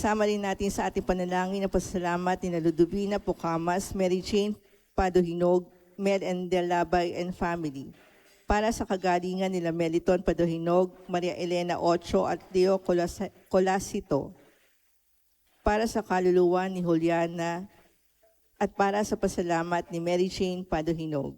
Isama rin natin sa ating panalangin ang pasasalamat ni Ludovina Pucamas, Mary Jane Padohinog, Mel and Delabay and family. Para sa kagalingan nila Meliton Padohinog, Maria Elena Ocho at Leo Colasito. Para sa kaluluwa ni Juliana at para sa pasalamat ni Mary Jane Padohinog.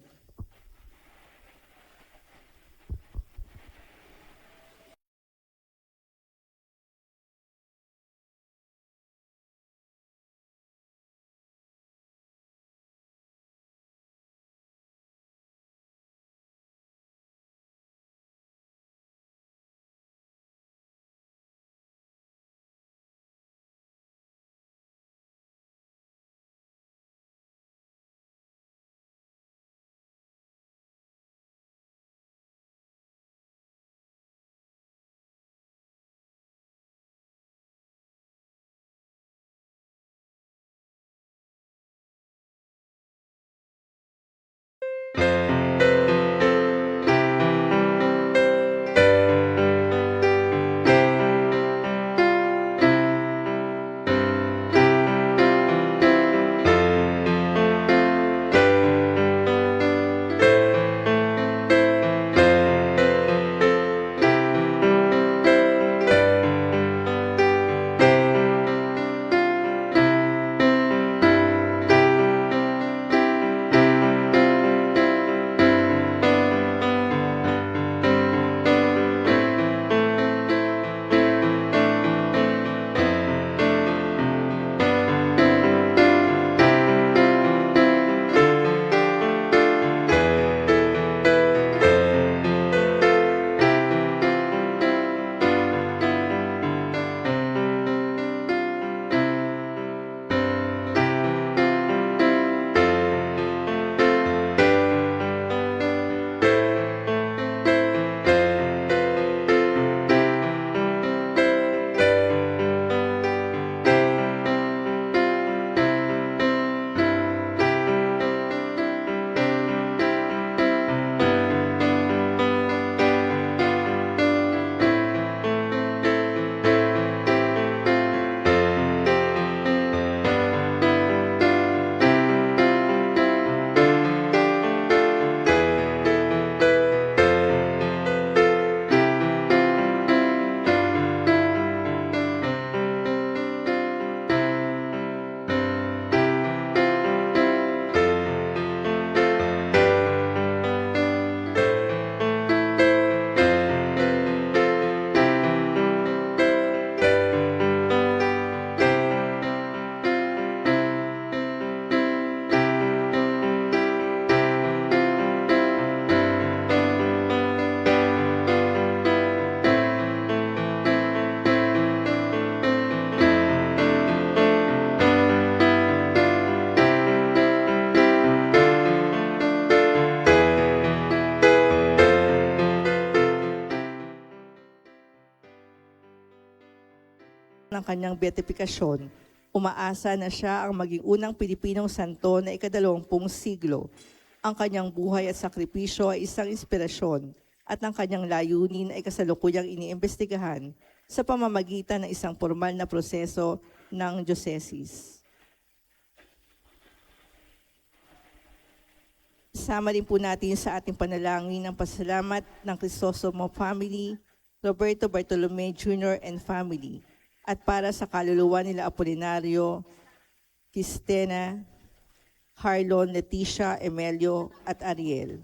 Ng kanyang beatifikasyon, umaasa na siya ang maging unang Pilipinong santo na ika-20 siglo. Ang kanyang buhay at sakripisyo ay isang inspirasyon at ang kanyang layunin ay kasalukuyang iniimbestigahan sa pamamagitan ng isang formal na proseso ng diocese. Isama rin po natin sa ating panalangin ang pasalamat ng Crisostomo family, Roberto Bartolome Jr. and family, at para sa kaluluwa nila Apolinario, Cristina, Harlon, Leticia, Emelio, at Ariel.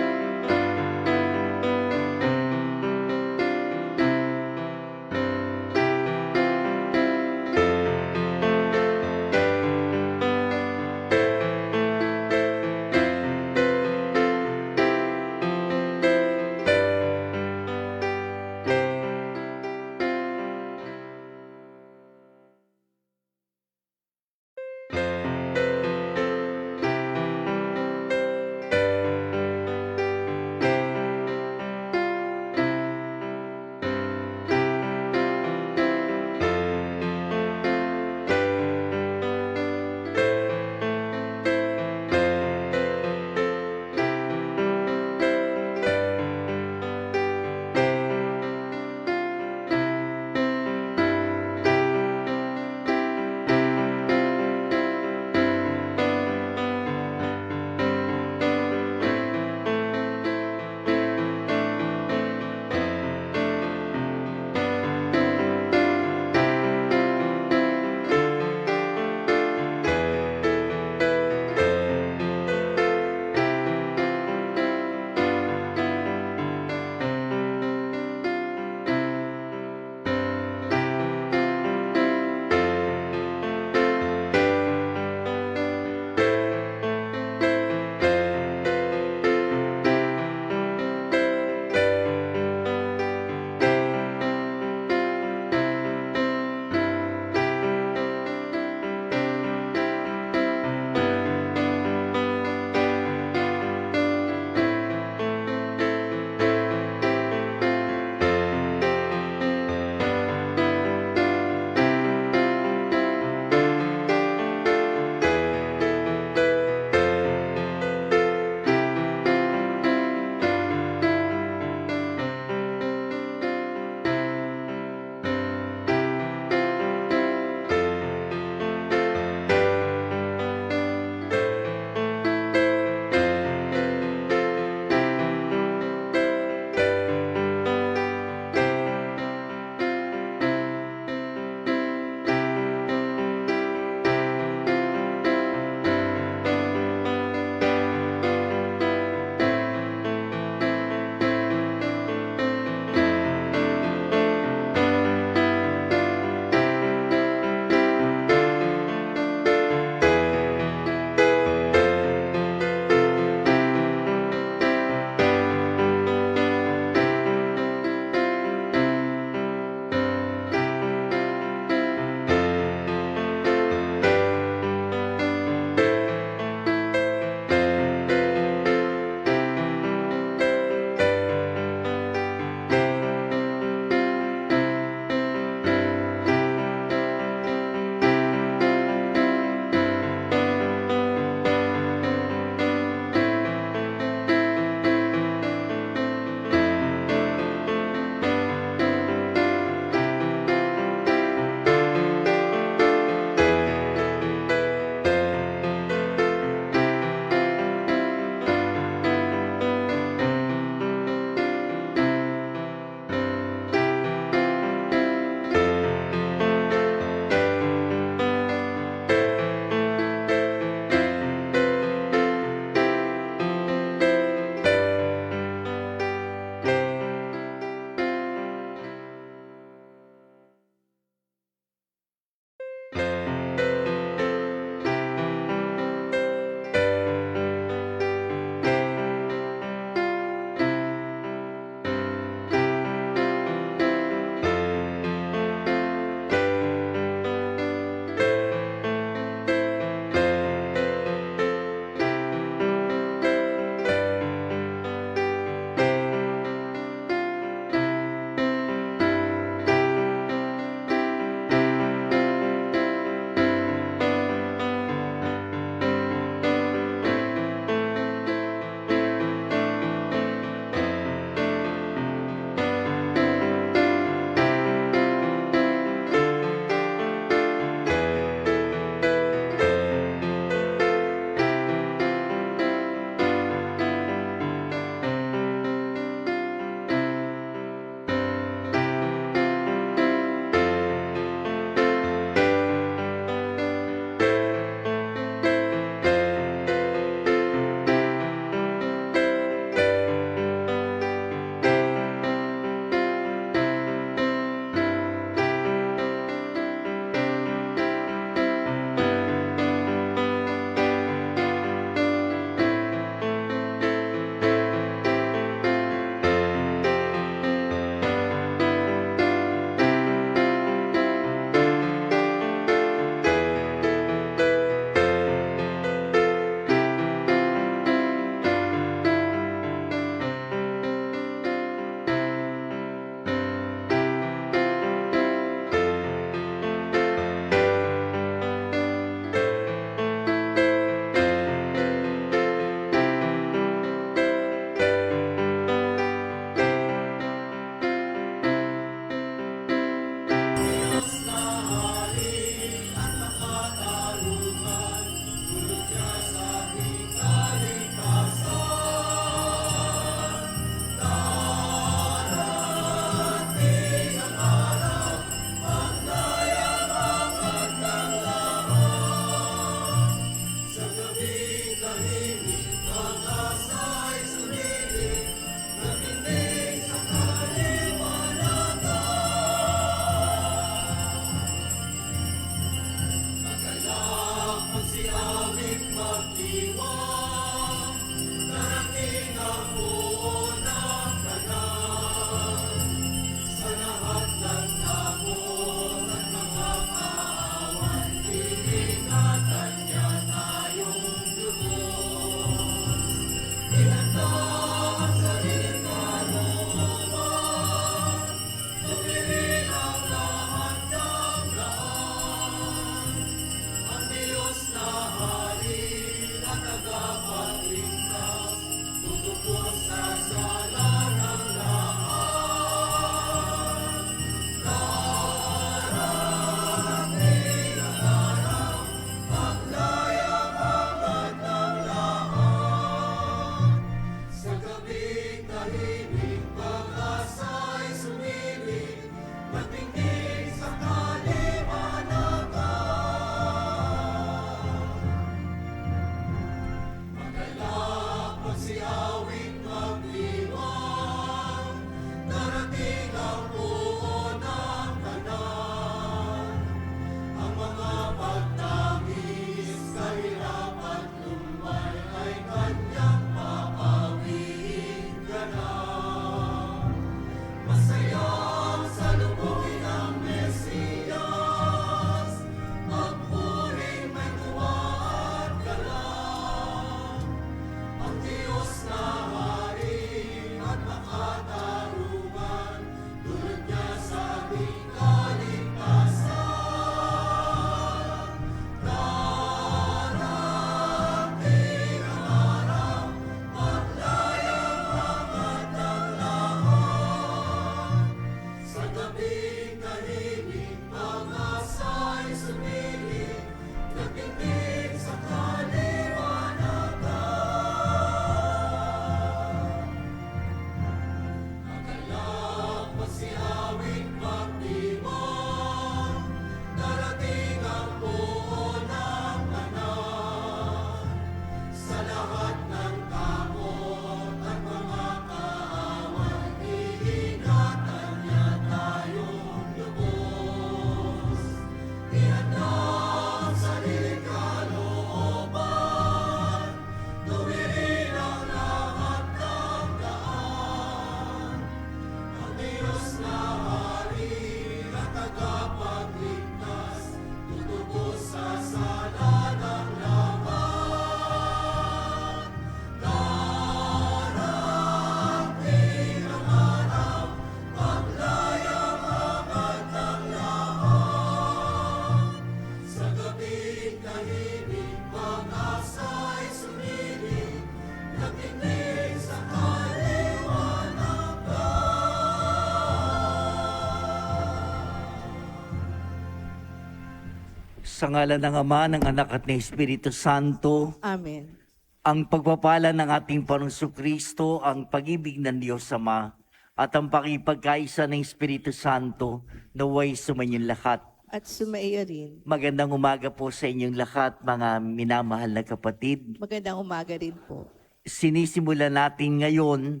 Sa ngalan ng Ama, ng Anak at ng Espiritu Santo, Amen. ang pagpapala ng ating Panginoong Kristo, ang pag-ibig ng Diyos Ama, at ang pakipagkaisa ng Espiritu Santo, naway sumainyong lahat. At sumaiya rin. Magandang umaga po sa inyong lahat, mga minamahal na kapatid. Magandang umaga rin po. Sinisimulan natin ngayon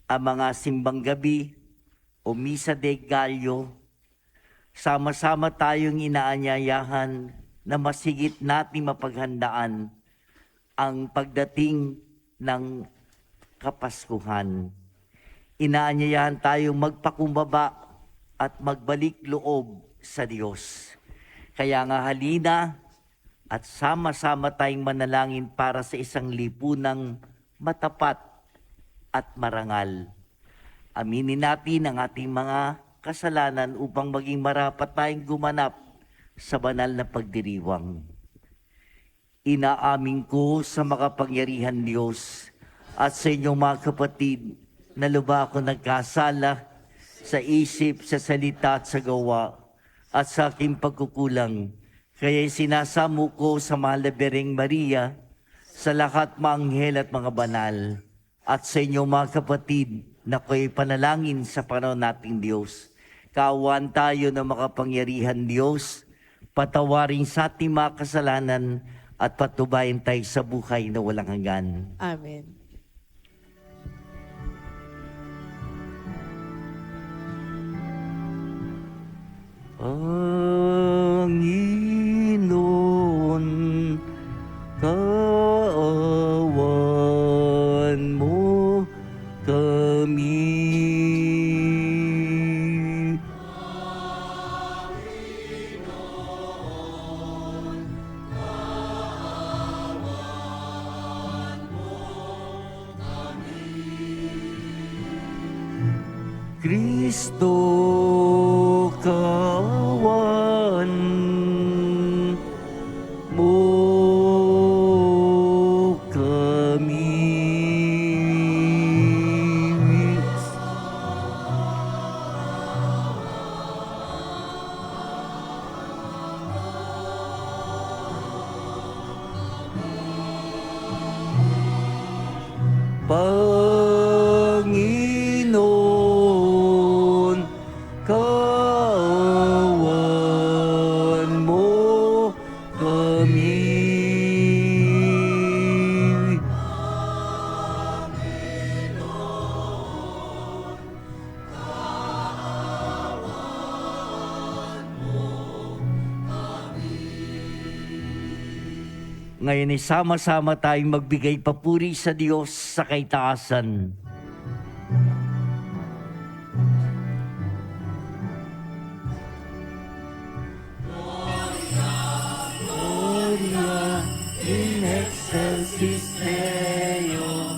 ang mga simbang gabi o Misa de Gallo. Sama-sama tayong inaanyayahan na masigit nating mapaghandaan ang pagdating ng Kapaskuhan. Inaanyayahan tayong magpakumbaba at magbalik loob sa Diyos. Kaya nga halina at sama-sama tayong manalangin para sa isang lipunang matapat at marangal. Aminin natin ang ating mga kasalanan upang maging marapat tayong gumanap sa banal na pagdiriwang. Inaamin ko sa makapangyarihan Diyos at sa inyong mga kapatid na lubha ako nagkasala sa isip, sa salita at sa gawa at sa aking pagkukulang. Kaya sinasamo ko sa mahal na Birheng Maria, sa lahat mga anghel at mga banal, at sa inyong mga kapatid na kayo'y panalangin sa panahon nating Diyos. Kaawaan tayo ng makapangyarihan Diyos, patawarin sa ating mga kasalanan at patubayan tayo sa buhay na walang hanggan. Amen. Panginoon, kaawan mo kami. Kristo, kawan mo kami. Panginoon, kawan mo kami. Ngayon ay sama-sama tayong magbigay papuri sa Diyos sa kaitaasan. Gloria in excelsis Deo.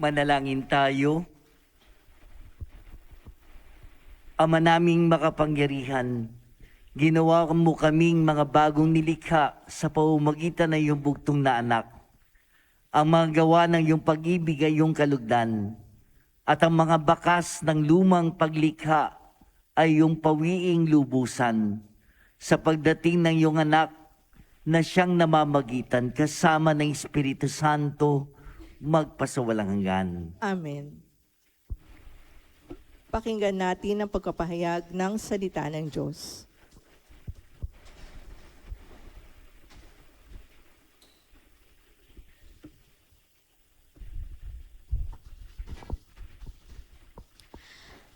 Manalangin tayo. Ama naming makapangyarihan, ginawa mo kaming mga bagong nilikha sa pamamagitan ng iyong bugtong na anak. Ang mga gawa ng iyong pag-ibig ay iyong kalugdan, at ang mga bakas ng lumang paglikha ay iyong pawiing lubusan sa pagdating ng iyong anak na siyang namamagitan kasama ng Espiritu Santo magpasawalang hanggan. Amen. Pakinggan natin ang pagkapahayag ng salita ng Diyos.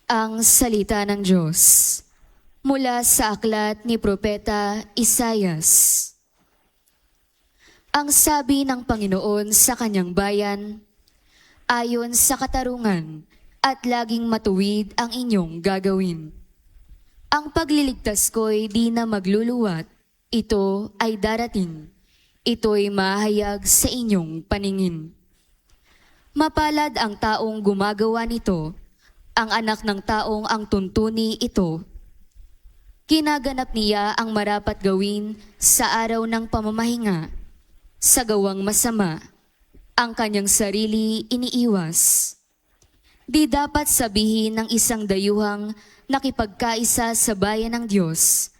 Ang salita ng Diyos mula sa aklat ni Propeta Isaias. Ang sabi ng Panginoon sa kanyang bayan, ayon sa katarungan at laging matuwid ang inyong gagawin. Ang pagliligtas ko'y di na magluluwat, ito ay darating, ito'y mahayag sa inyong paningin. Mapalad ang taong gumagawa nito, ang anak ng taong ang tuntuni ito. Kinaganap niya ang marapat gawin sa araw ng pamamahinga. Sa gawang masama, ang kanyang sarili iniiwas. Di dapat sabihin ng isang dayuhang nakipagkaisa sa bayan ng Diyos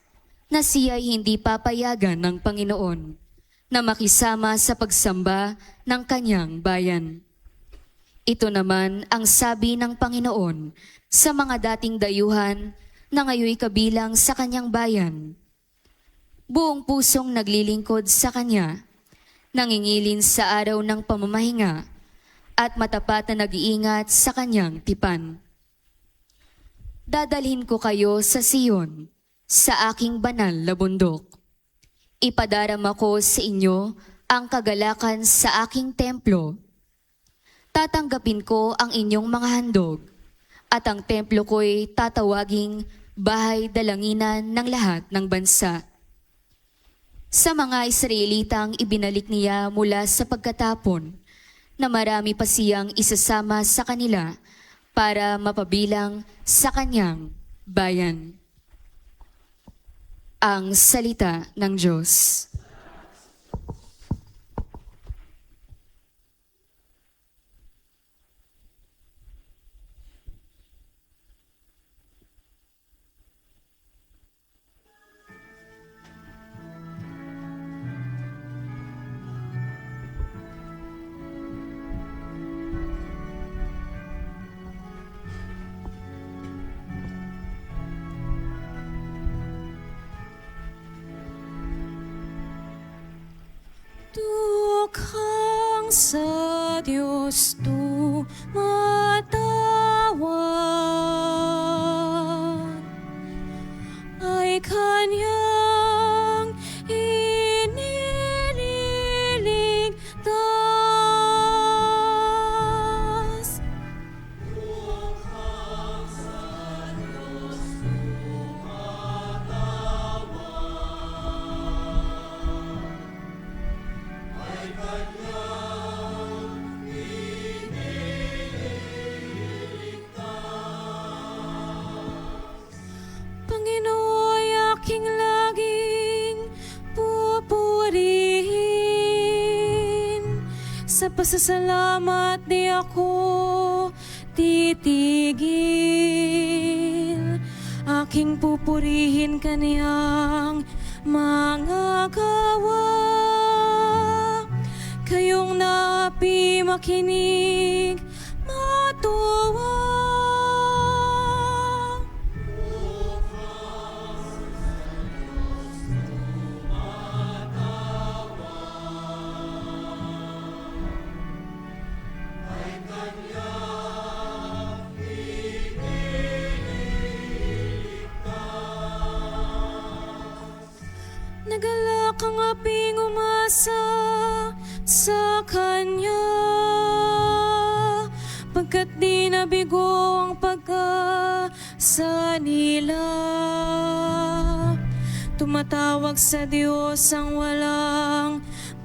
na siya'y hindi papayagan ng Panginoon na makisama sa pagsamba ng kanyang bayan. Ito naman ang sabi ng Panginoon sa mga dating dayuhan na ngayoy kabilang sa kanyang bayan. Buong pusong naglilingkod sa kanya, nangingilin sa araw ng pamamahinga, at matapat na nag-iingat sa kanyang tipan. Dadalhin ko kayo sa Siyon, sa aking banal na bundok. Ipadarama ko sa inyo ang kagalakan sa aking templo. Tatanggapin ko ang inyong mga handog, at ang templo ko'y tatawaging bahay dalanginan ng lahat ng bansa. Sa mga Israelitang ibinalik niya mula sa pagkatapon, na marami pa siyang isasama sa kanila para mapabilang sa kanyang bayan. Ang salita ng Diyos. Tukhang sa Diyos tumatawag, ay kanyang inililigtas. Tukhang sa Diyos Panginoon, aking laging pupurihin. Sa pasasalamat di ako titigil. Aking pupurihin kaniyang mga gawa. Kayong napi makinig, tuwa. Nagalak ang aping umasa sa Kanya, pagkat di nabigo ang pag-asa nila. Tumatawag sa Diyos ang walang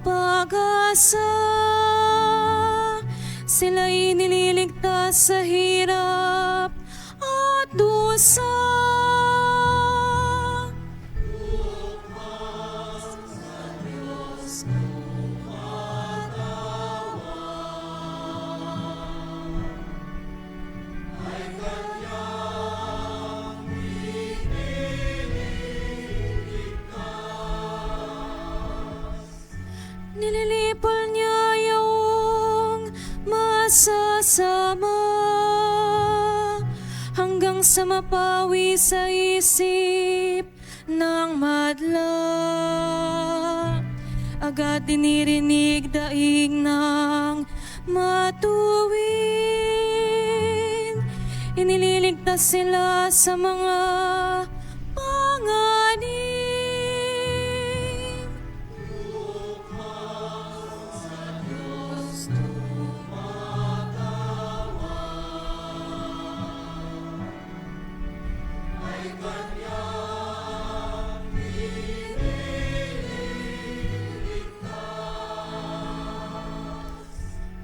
pag-asa, sila'y nililigtas sa hirap at dusa. Nililipol niya yung masasama hanggang sa mapawi sa isip ng madla. Agad dinirinig daig ng matuwid, inililigtas sila sa mga panganib.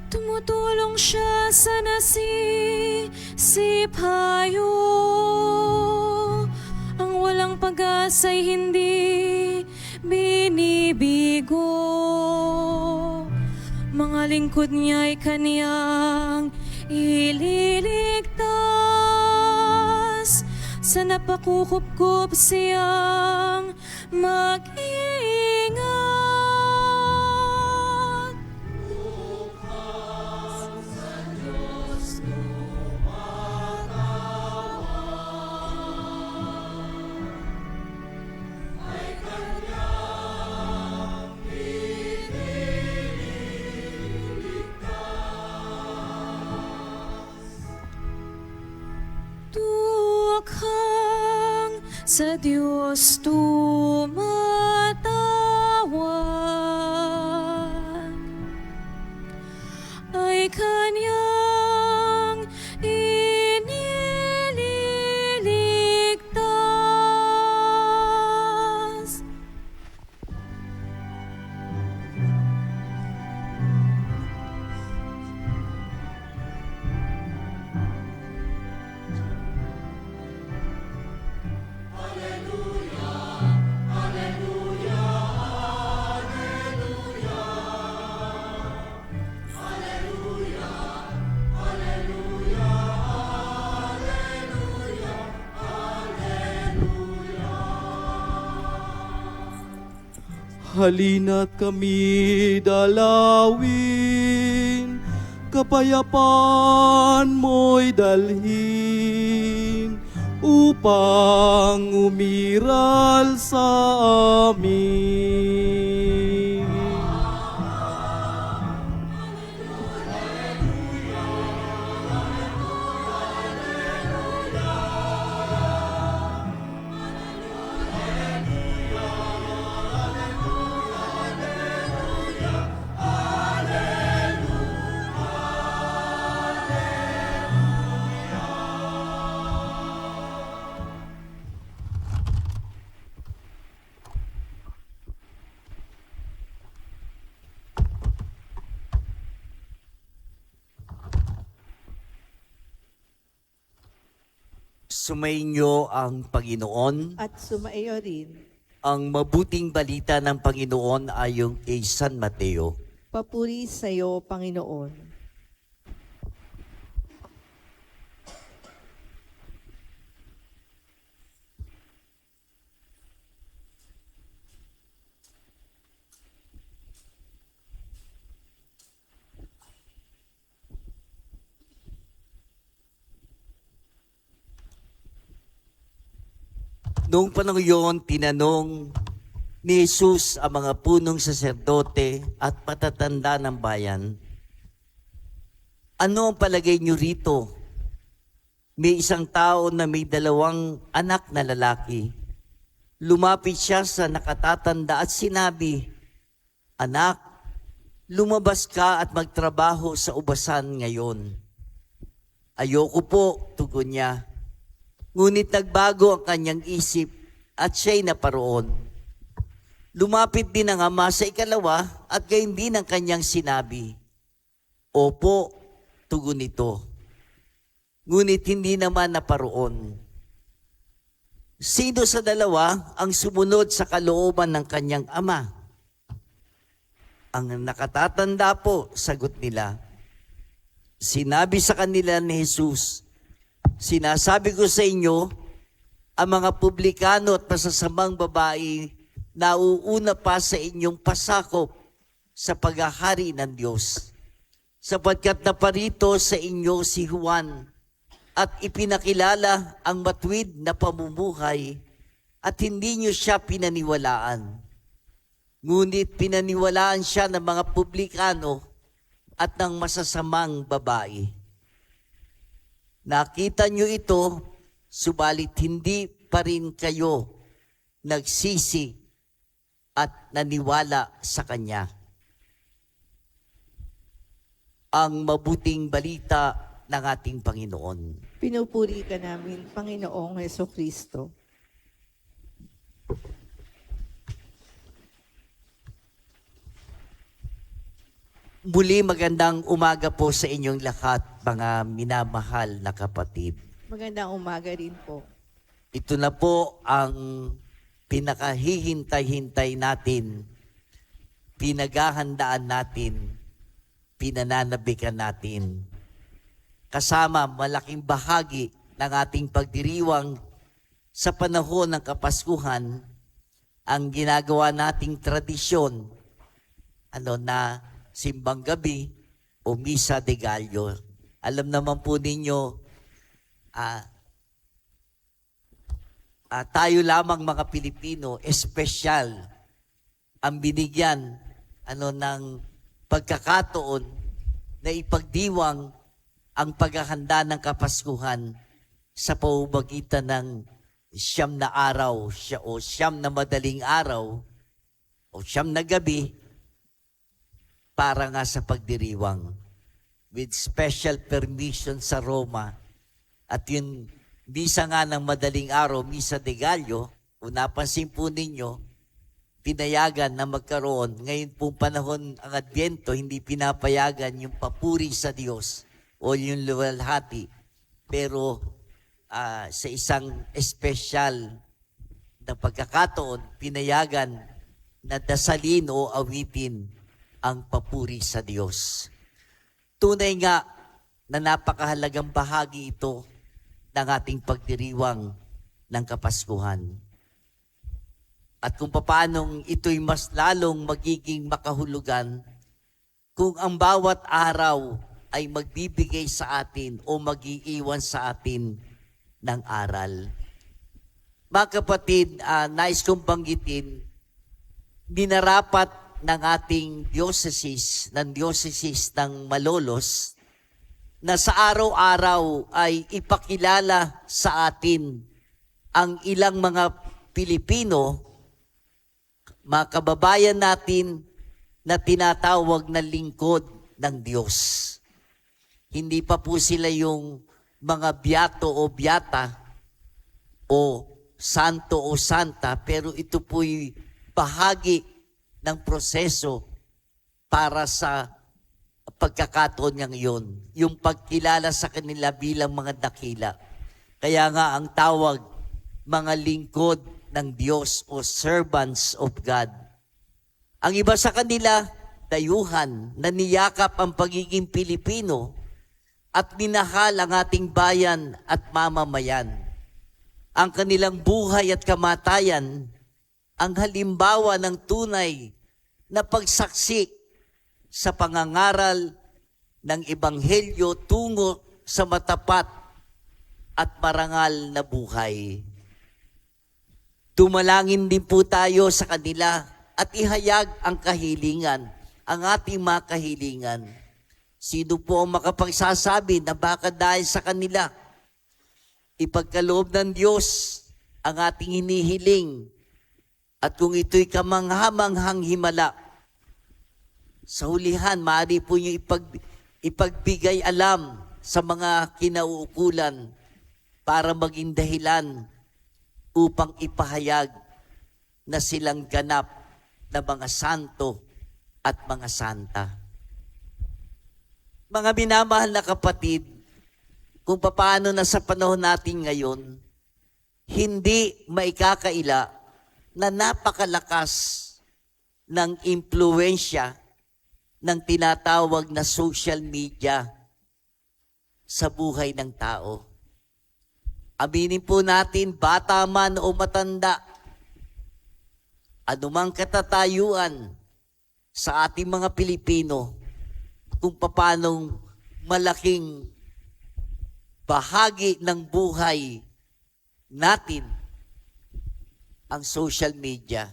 Tumutulong siya sa nasisipayo, ang walang pag-asa'y hindi binibigo. Mga lingkod niya'y kaniyang ililigtas, sa napakukupkup siyang mag-iingat. Tuwakang sa Diyos tumatawag, ay Kanyang inililigtas. Halina't kami dalawin, kapayapaan mo'y dalhin, upang umiral sa amin. Sumainyo ang Panginoon. At sumaiyo rin. Ang mabuting balita ng Panginoon ayon kay San Mateo. Papuri sa iyo, Panginoon. Noong panahon yon, tinanong ni Jesus ang mga punong saserdote at matatanda ng bayan, ano ang palagay niyo rito? May isang tao na may 2 anak na lalaki. Lumapit siya sa nakatatanda at sinabi, "Anak, lumabas ka at magtrabaho sa ubasan ngayon." "Ayoko po," tugon niya. Ngunit nagbago ang kanyang isip at siya'y naparoon. Lumapit din ang ama sa ikalawa at gayon din ang kanyang sinabi. "Opo," tugon nito. Ngunit hindi naman naparoon. Sino sa dalawa ang sumunod sa kalooban ng kanyang ama? Ang nakatatanda po, sagot nila. Sinabi sa kanila ni Jesus, "Sinasabi ko sa inyo, ang mga publikano at masasamang babae nauuna pa sa inyong pasakop sa paghahari ng Diyos. Sapagkat naparito sa inyo si Juan at ipinakilala ang matuwid na pamumuhay at hindi niyo siya pinaniwalaan. Ngunit pinaniwalaan siya ng mga publikano at ng masasamang babae. Nakita niyo ito, subalit hindi pa rin kayo nagsisi at naniwala sa Kanya." Ang mabuting balita ng ating Panginoon. Pinupuri ka namin, Panginoong Hesukristo. Muli magandang umaga po sa inyong lahat, mga minamahal na kapatid. Magandang umaga rin po. Ito na po ang pinakahihintay-hintay natin, pinaghahandaan natin, pinananabikan natin. Kasama malaking bahagi ng ating pagdiriwang sa panahon ng Kapaskuhan, ang ginagawa nating tradisyon, na simbang gabi o Misa de Gallo. Alam naman po ninyo, tayo lamang mga Pilipino, espesyal ang binigyan ng pagkakataon na ipagdiwang ang paghahanda ng Kapaskuhan sa pamamagitan ng 9 na araw o 9 na madaling araw o 9 na gabi para nga sa pagdiriwang with special permission sa Roma. At yun, misa nga ng madaling araw, Misa de Gallo, kung napansin po ninyo, pinayagan na magkaroon. Ngayon pong panahon ang Adbyento, hindi pinapayagan yung papuri sa Diyos o yung luwalhati. Pero sa isang espesyal na pagkakataon, pinayagan na dasalin o awitin ang papuri sa Diyos. Tunay nga na napakahalagang bahagi ito ng ating pagdiriwang ng Kapaskuhan. At kung paanong ito'y mas lalong magiging makahulugan kung ang bawat araw ay magbibigay sa atin o mag-iiwan sa atin ng aral. Mga kapatid, nais kong banggitin, dinarapat ng ating diocese, ng Malolos, na sa araw-araw ay ipakilala sa atin ang ilang mga Pilipino, mga kababayan natin na tinatawag na lingkod ng Diyos. Hindi pa po sila yung mga biyato o biyata o santo o santa, pero ito po'y bahagi ng proseso para sa pagkakataon niyang iyon, yung pagkilala sa kanila bilang mga dakila. Kaya nga ang tawag, mga lingkod ng Diyos o servants of God. Ang iba sa kanila, dayuhan na niyakap ang pagiging Pilipino at minahal ang ating bayan at mamamayan. Ang kanilang buhay at kamatayan, ang halimbawa ng tunay na pagsaksi sa pangangaral ng Ebanghelyo tungo sa matapat at marangal na buhay. Tumalangin din po tayo sa kanila at ihayag ang kahilingan, ang ating mga kahilingan. Sino po ang makapagsasabi na baka dahil sa kanila, ipagkaloob ng Diyos ang ating hinihiling, at kung ito'y kamanghamanghang himala, sa hulihan, maaari po niyo ipagbigay alam sa mga kinauukulan para maging dahilan upang ipahayag na silang ganap na mga santo at mga santa. Mga minamahal na kapatid, kung paano na sa panahon natin ngayon, hindi maikakaila na napakalakas ng impluensya ng tinatawag na social media sa buhay ng tao. Aminin po natin, bata man o matanda, anumang katatayuan sa ating mga Pilipino, kung paanong malaking bahagi ng buhay natin ang social media.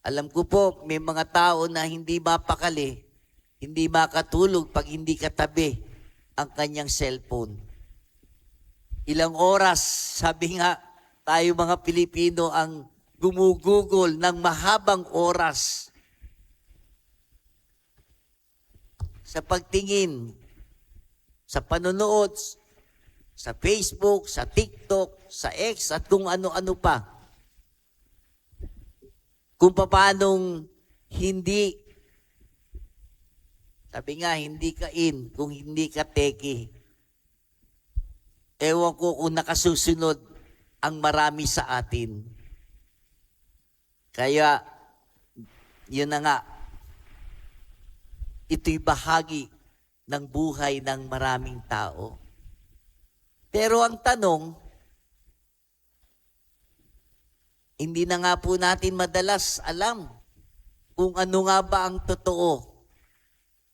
Alam ko po, may mga tao na hindi mapakali, hindi makatulog pag hindi katabi ang kanyang cellphone. Ilang oras, sabi nga, tayo mga Pilipino ang gumugugol ng mahabang oras sa pagtingin, sa panonood, sa Facebook, sa TikTok, sa X, at kung ano-ano pa. Kung paanong hindi, sabi nga, hindi ka in, kung hindi ka teki. Ewan ko kung nakasusunod ang marami sa atin. Kaya, yun na nga, ito'y bahagi ng buhay ng maraming tao. Pero ang tanong, hindi na nga po natin madalas alam kung ano nga ba ang totoo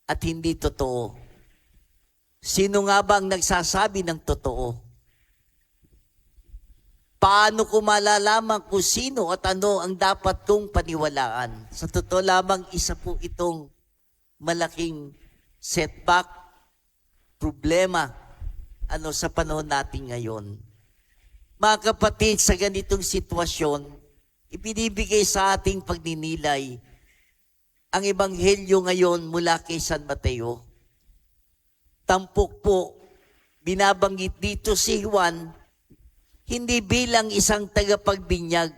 at hindi totoo. Sino nga ba ang nagsasabi ng totoo? Paano ko malalaman kung sino at ano ang dapat kong paniwalaan? Sa totoo lamang, isa po itong malaking setback, problema, sa panahon natin ngayon. Mga kapatid, sa ganitong sitwasyon, ibinibigay sa ating pagninilay ang ebanghelyo ngayon mula kay San Mateo. Tampok po, binabanggit dito si Juan, hindi bilang isang tagapagbinyag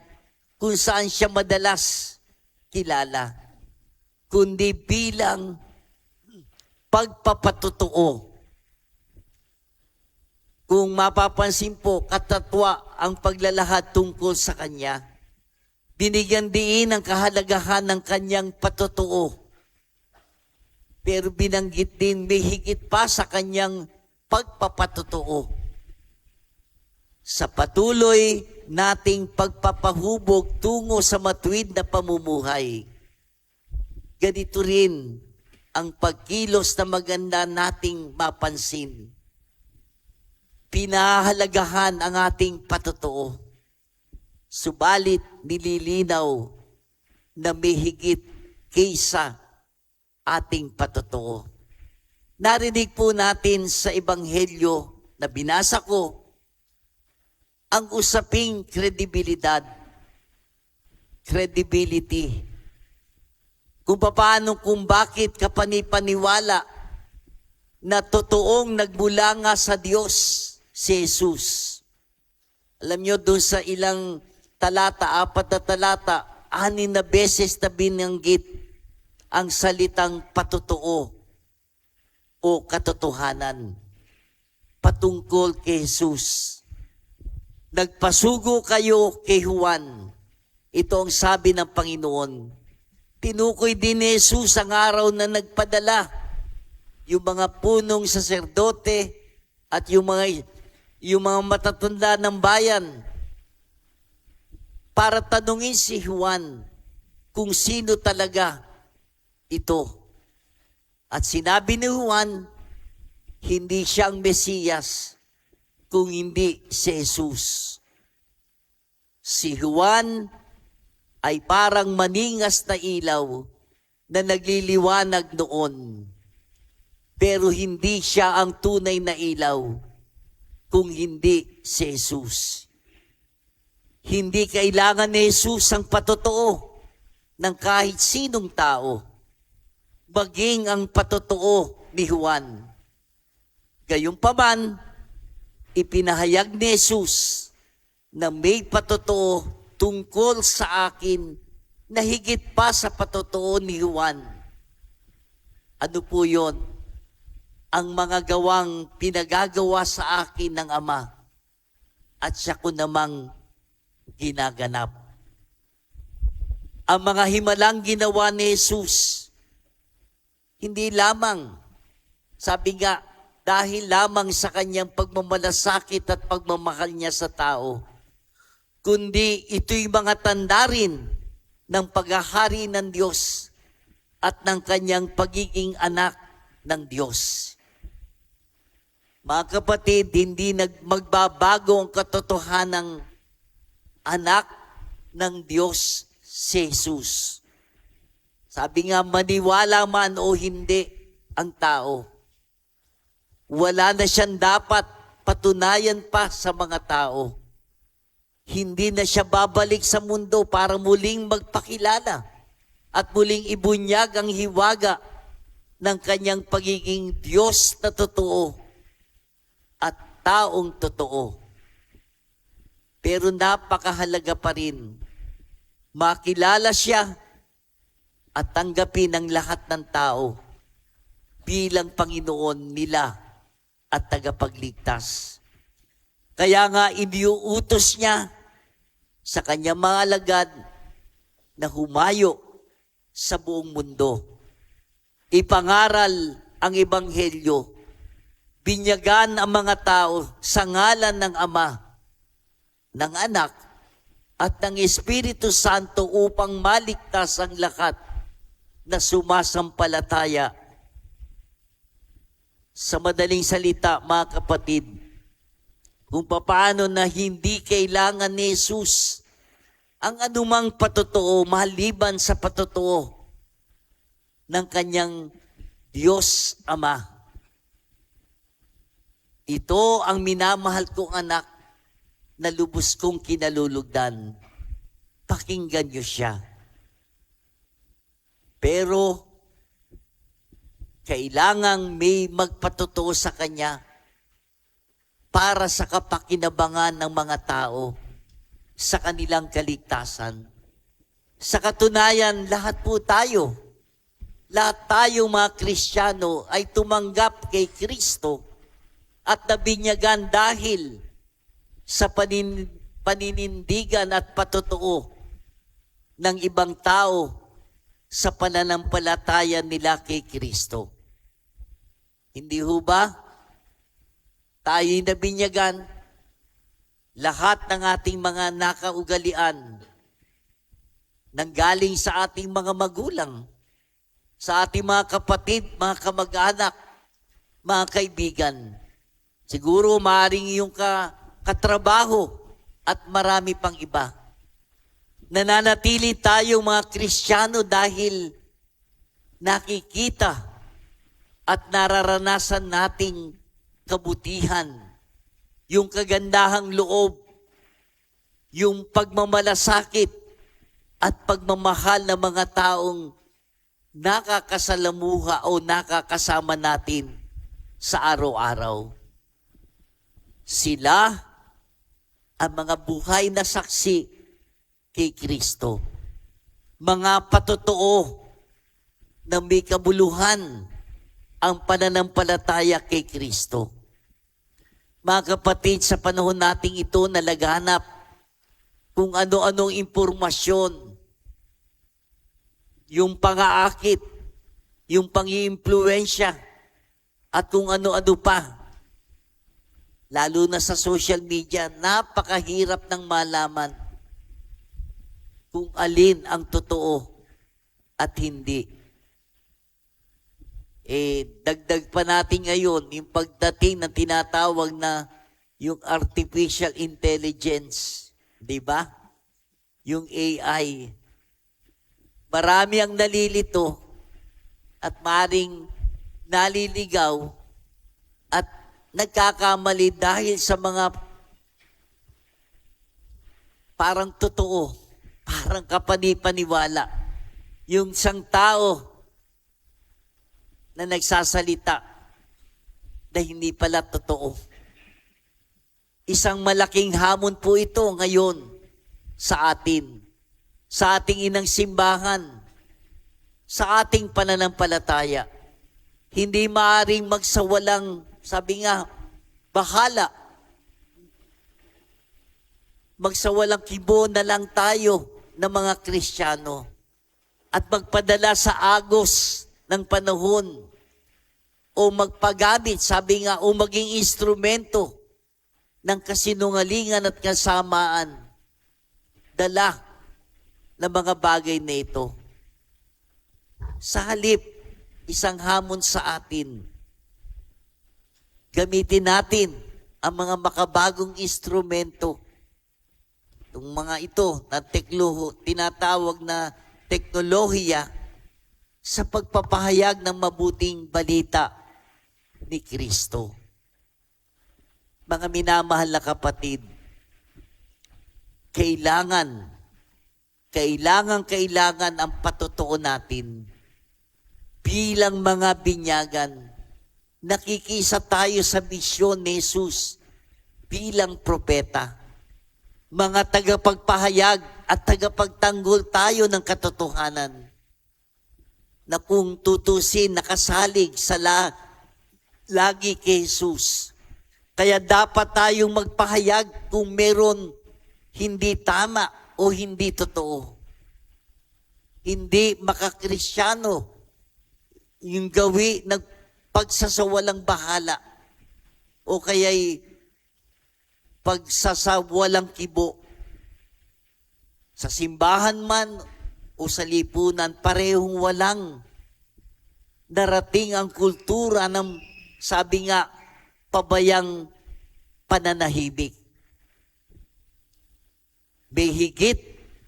kung saan siya madalas kilala, kundi bilang pagpapatotoo. Kung mapapansin po, katatwa ang paglalahad tungkol sa kanya. Binigyan diin ang kahalagahan ng kanyang patotoo. Pero binanggit din may higit pa sa kanyang pagpapatotoo. Sa patuloy nating pagpapahubog tungo sa matuwid na pamumuhay, ganito rin ang pagkilos na maganda nating mapansin. Pinahalagahan ang ating patotoo. Subalit nililinaw na may higit kaysa ating patotoo. Narinig po natin sa ebanghelyo na binasa ko ang usaping kredibilidad, credibility. Kung paano, kung bakit kapanipaniwala na totoong nagmula nga sa Diyos si Jesus. Alam nyo, doon sa ilang talata, 4 na talata, 6 na beses na binanggit ang salitang patotoo o katotohanan patungkol kay Jesus. Nagpasugo kayo kay Juan. Ito ang sabi ng Panginoon. Tinukoy din ni Jesus ang araw na nagpadala yung mga punong saserdote at yung mga matatanda ng bayan para tanungin si Juan kung sino talaga ito. At sinabi ni Juan, hindi siya ang Mesiyas kung hindi si Jesus. Si Juan ay parang maningas na ilaw na nagliliwanag noon. Pero hindi siya ang tunay na ilaw kung hindi si Jesus. Hindi kailangan ni Jesus ang patotoo ng kahit sinong tao, maging ang patotoo ni Juan. Gayunpaman, ipinahayag ni Jesus na may patotoo tungkol sa akin na higit pa sa patotoo ni Juan. Ano po yon? Ang mga gawang pinagagawa sa akin ng Ama at siya ko namang ginaganap. Ang mga himalang ginawa ni Jesus, hindi lamang, sabi nga, dahil lamang sa kanyang pagmamalasakit at pagmamahal niya sa tao, kundi ito'y mga tanda rin ng paghahari ng Diyos at ng kanyang pagiging anak ng Diyos. Mga kapatid, hindi magbabago ang katotohanang anak ng Diyos si Jesus. Sabi nga, maniwala man o hindi ang tao, wala na siyang dapat patunayan pa sa mga tao. Hindi na siya babalik sa mundo para muling magpakilala at muling ibunyag ang hiwaga ng kanyang pagiging Diyos na totoo at taong totoo. Pero napakahalaga pa rin makilala siya at tanggapin ng lahat ng tao bilang Panginoon nila at tagapagligtas. Kaya nga iniuutos niya sa kanyang mga alagad na humayo sa buong mundo. Ipangaral ang Ebanghelyo. Binyagan ang mga tao sa ngalan ng Ama, ng Anak, at ng Espiritu Santo upang maligtas ang lahat na sumasampalataya. Sa madaling salita, mga kapatid, kung paano na hindi kailangan ni Jesus ang anumang patotoo maliban sa patotoo ng kanyang Diyos Ama. Ito ang minamahal kong anak na lubos kong kinalulugdan. Pakinggan niyo siya. Pero kailangang may magpatotoo sa kanya para sa kapakinabangan ng mga tao sa kanilang kaligtasan. Sa katunayan, lahat po tayo, lahat tayo mga Kristiyano ay tumanggap kay Kristo at nabinyagan dahil sa paninindigan at patotoo ng ibang tao sa pananampalataya nila kay Kristo. Hindi ho ba? Tayo'y nabinyagan, lahat ng ating mga nakaugalian nanggaling sa ating mga magulang, sa ating mga kapatid, mga kamag-anak, mga kaibigan. Siguro maaaring iyong katrabaho at marami pang iba. Nananatili tayong mga Kristiyano dahil nakikita at nararanasan nating kabutihan, yung kagandahang loob, yung pagmamalasakit at pagmamahal ng mga taong nakakasalamuha o nakakasama natin sa araw-araw. Sila ang mga buhay na saksi kay Kristo. Mga patotoo na may kabuluhan ang pananampalataya kay Kristo. Mga kapatid, sa panahon nating ito nalaganap kung ano-anong impormasyon, yung pang-aakit, yung pang-iimpluwensya, at kung ano-ano pa. Lalo na sa social media, napakahirap ng malaman kung alin ang totoo at hindi. Dagdag pa natin ngayon yung pagdating ng tinatawag na yung artificial intelligence. Di ba? yung AI. Marami ang nalilito at maring naliligaw at nagkakamali dahil sa mga parang totoo, parang kapanipaniwala. Yung isang tao na nagsasalita na hindi pala totoo. Isang malaking hamon po ito ngayon sa atin, sa ating inang simbahan, sa ating pananampalataya. Hindi maaaring magsawalang, sabi nga, bahala. Magsawalang kibo na lang tayo ng mga Kristiyano at magpadala sa agos ng panahon o magpagamit, sabi nga, o maging instrumento ng kasinungalingan at kasamaan, dala ng mga bagay na ito. Sa halip, isang hamon sa atin, gamitin natin ang mga makabagong instrumento. Itong mga ito na tinatawag na teknolohiya sa pagpapahayag ng mabuting balita ni Kristo. Mga minamahal na kapatid, kailangan ang patotoo natin bilang mga binyagan. Nakikisa tayo sa misyon ni Jesus bilang propeta. Mga tagapagpahayag at tagapagtanggol tayo ng katotohanan na kung tutusin nakasalig sa lagi kay Jesus. Kaya dapat tayong magpahayag kung meron hindi tama o hindi totoo. Hindi makakristyano yung gawi ng pagsasawalang bahala o kaya'y pagsasawalang kibo. Sa simbahan man o sa lipunan, parehong walang narating ang kultura ng, sabi nga, pabayang pananahimik. May higit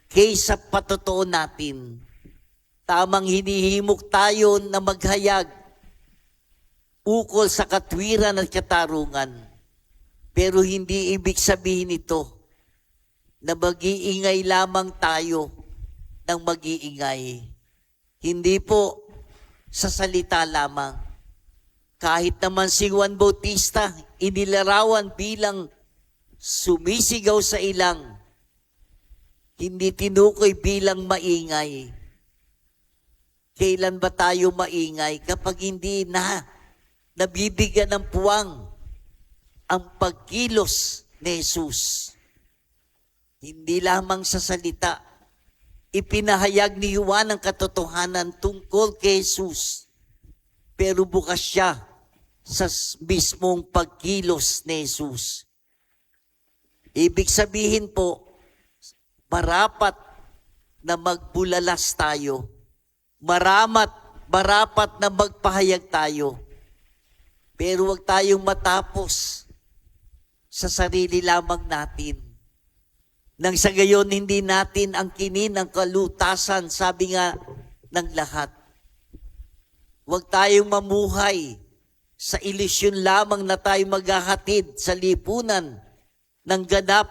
kaysa patotoo natin. Tamang hinihimok tayo na maghayag ukol sa katwiran at katarungan. Pero hindi ibig sabihin ito na mag-iingay lamang tayo ng mag-iingay. Hindi po sa salita lamang. Kahit naman si Juan Bautista, inilarawan bilang sumisigaw sa ilang, hindi tinukoy bilang maingay. Kailan ba tayo maingay? Kapag hindi nabibigyan ng puwang ang pagkilos ni Jesus. Hindi lamang sa salita, ipinahayag ni Juan ang katotohanan tungkol kay Jesus. Pero bukas siya sa mismong pagkilos ni Jesus. Ibig sabihin po, marapat na magbulalas tayo. Marapat na magpahayag tayo. Pero huwag tayong matapos sa sarili lamang natin. Nang sa gayon, hindi natin ang kinin ang kalutasan, sabi nga ng lahat. Huwag tayong mamuhay sa ilusyon lamang na tayo maghahatid sa lipunan ng ganap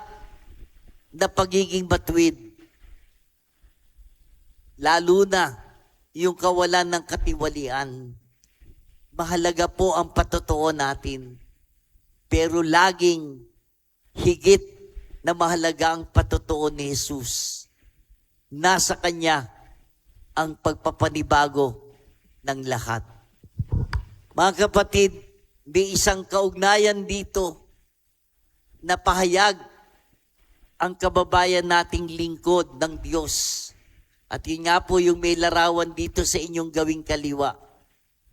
na pagiging matuwid. Lalo na yung kawalan ng katiwalian. Mahalaga po ang patotoo natin. Pero laging higit na mahalaga ang patotoo ni Jesus. Nasa Kanya ang pagpapanibago ng lahat. Mga kapatid, may isang kaugnayan dito na pahayag ang kababayan nating lingkod ng Diyos. At yun nga po yung may larawan dito sa inyong gawing kaliwa.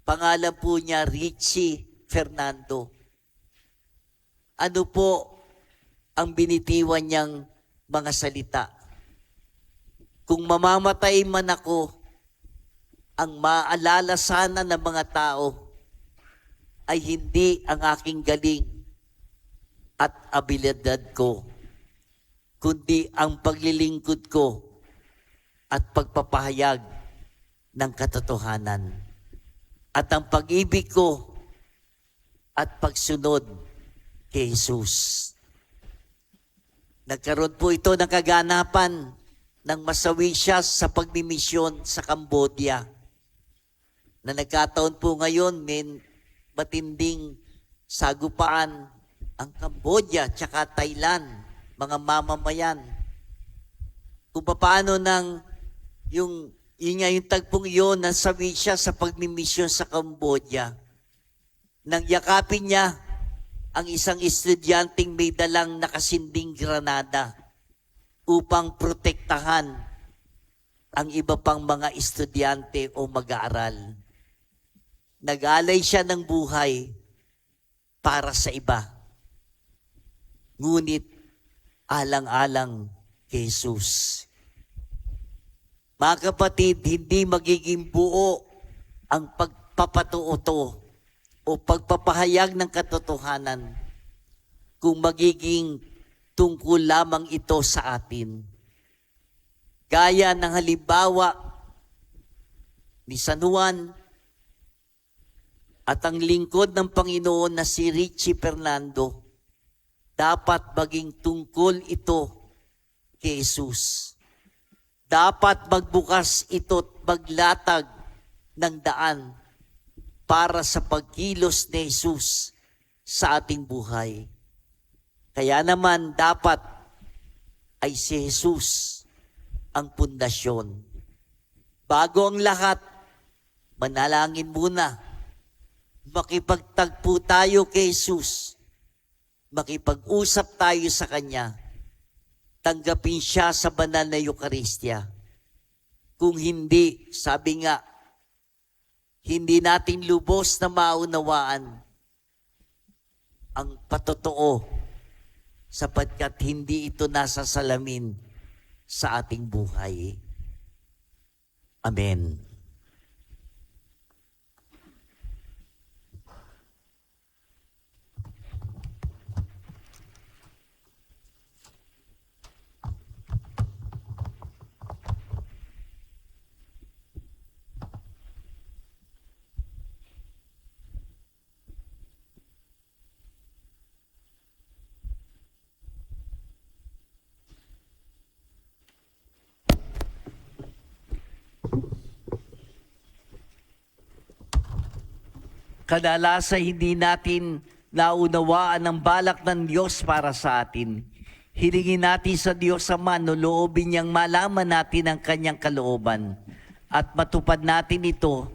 Pangalan po niya Richie Fernando. Ano po ang binitiwan niyang mga salita? Kung mamamatay man ako, ang maalala sana ng mga tao ay hindi ang aking galing at abilidad ko, kundi ang paglilingkod ko at pagpapahayag ng katotohanan at ang pag-ibig ko at pagsunod kay Jesus. Nagkaroon po ito ng kaganapan nang masawi siya sa pagmimisyon sa Cambodia. Na nagkataon po ngayon, may matinding sagupaan ang Cambodia tsaka Thailand, mga mamamayan. Kung paano yung tagpong iyon, nasawi siya sa pagmimisyon sa Cambodia. Nang yakapin niya ang isang estudyanteng may dalang nakasinding granada upang protektahan ang iba pang mga estudyante o mag-aaral. Nag-alay siya ng buhay para sa iba. Ngunit alang-alang kay Jesus. Mga kapatid, hindi magiging buo ang pagpapatuoto o pagpapahayag ng katotohanan kung magiging tungkol lamang ito sa atin. Gaya ng halimbawa ni San Juan at ang lingkod ng Panginoon na si Richie Fernando, dapat maging tungkol ito kay Jesus. Dapat magbukas ito't maglatag ng daan para sa pagkilos ni Jesus sa ating buhay. Kaya naman dapat ay si Jesus ang pundasyon. Bago ang lahat, manalangin muna. Makipagtagpo tayo kay Jesus. Makipag-usap tayo sa Kanya. Tanggapin siya sa banal na Eucharistia. Kung hindi, sabi nga, hindi natin lubos na maunawaan ang patotoo sapagkat hindi ito nasa salamin sa ating buhay. Amen. Kadalasan hindi natin naunawaan ang balak ng Diyos para sa atin. Hilingin natin sa Diyos Ama, loobin niyang malaman natin ang kanyang kalooban at matupad natin ito,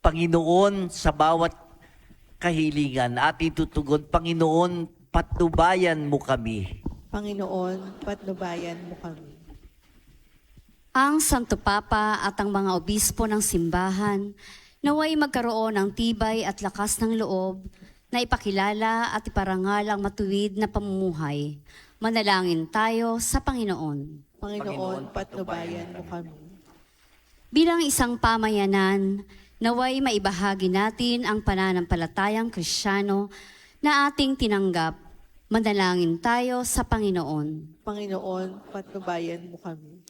Panginoon, sa bawat kahilingan. Ating tutugon, Panginoon, patnubayan mo kami. Panginoon, patnubayan mo kami. Ang Santo Papa at ang mga obispo ng simbahan naway magkaroon ng tibay at lakas ng loob na ipakilala at iparangal ang matuwid na pamumuhay. Manalangin tayo sa Panginoon. Panginoon, patnubayan mo kami. Bilang isang pamayanan, naway maibahagi natin ang pananampalatayang Kristiyano na ating tinanggap. Manalangin tayo sa Panginoon. Panginoon, patnubayan mo kami.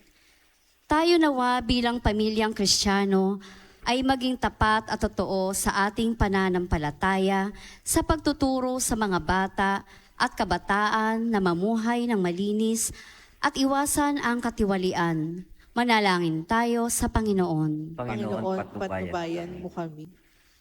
Tayo nawa bilang pamilyang Kristiyano ay maging tapat at totoo sa ating pananampalataya sa pagtuturo sa mga bata at kabataan na mamuhay ng malinis at iwasan ang katiwalian. Manalangin tayo sa Panginoon. Panginoon, patnubayan mo kami.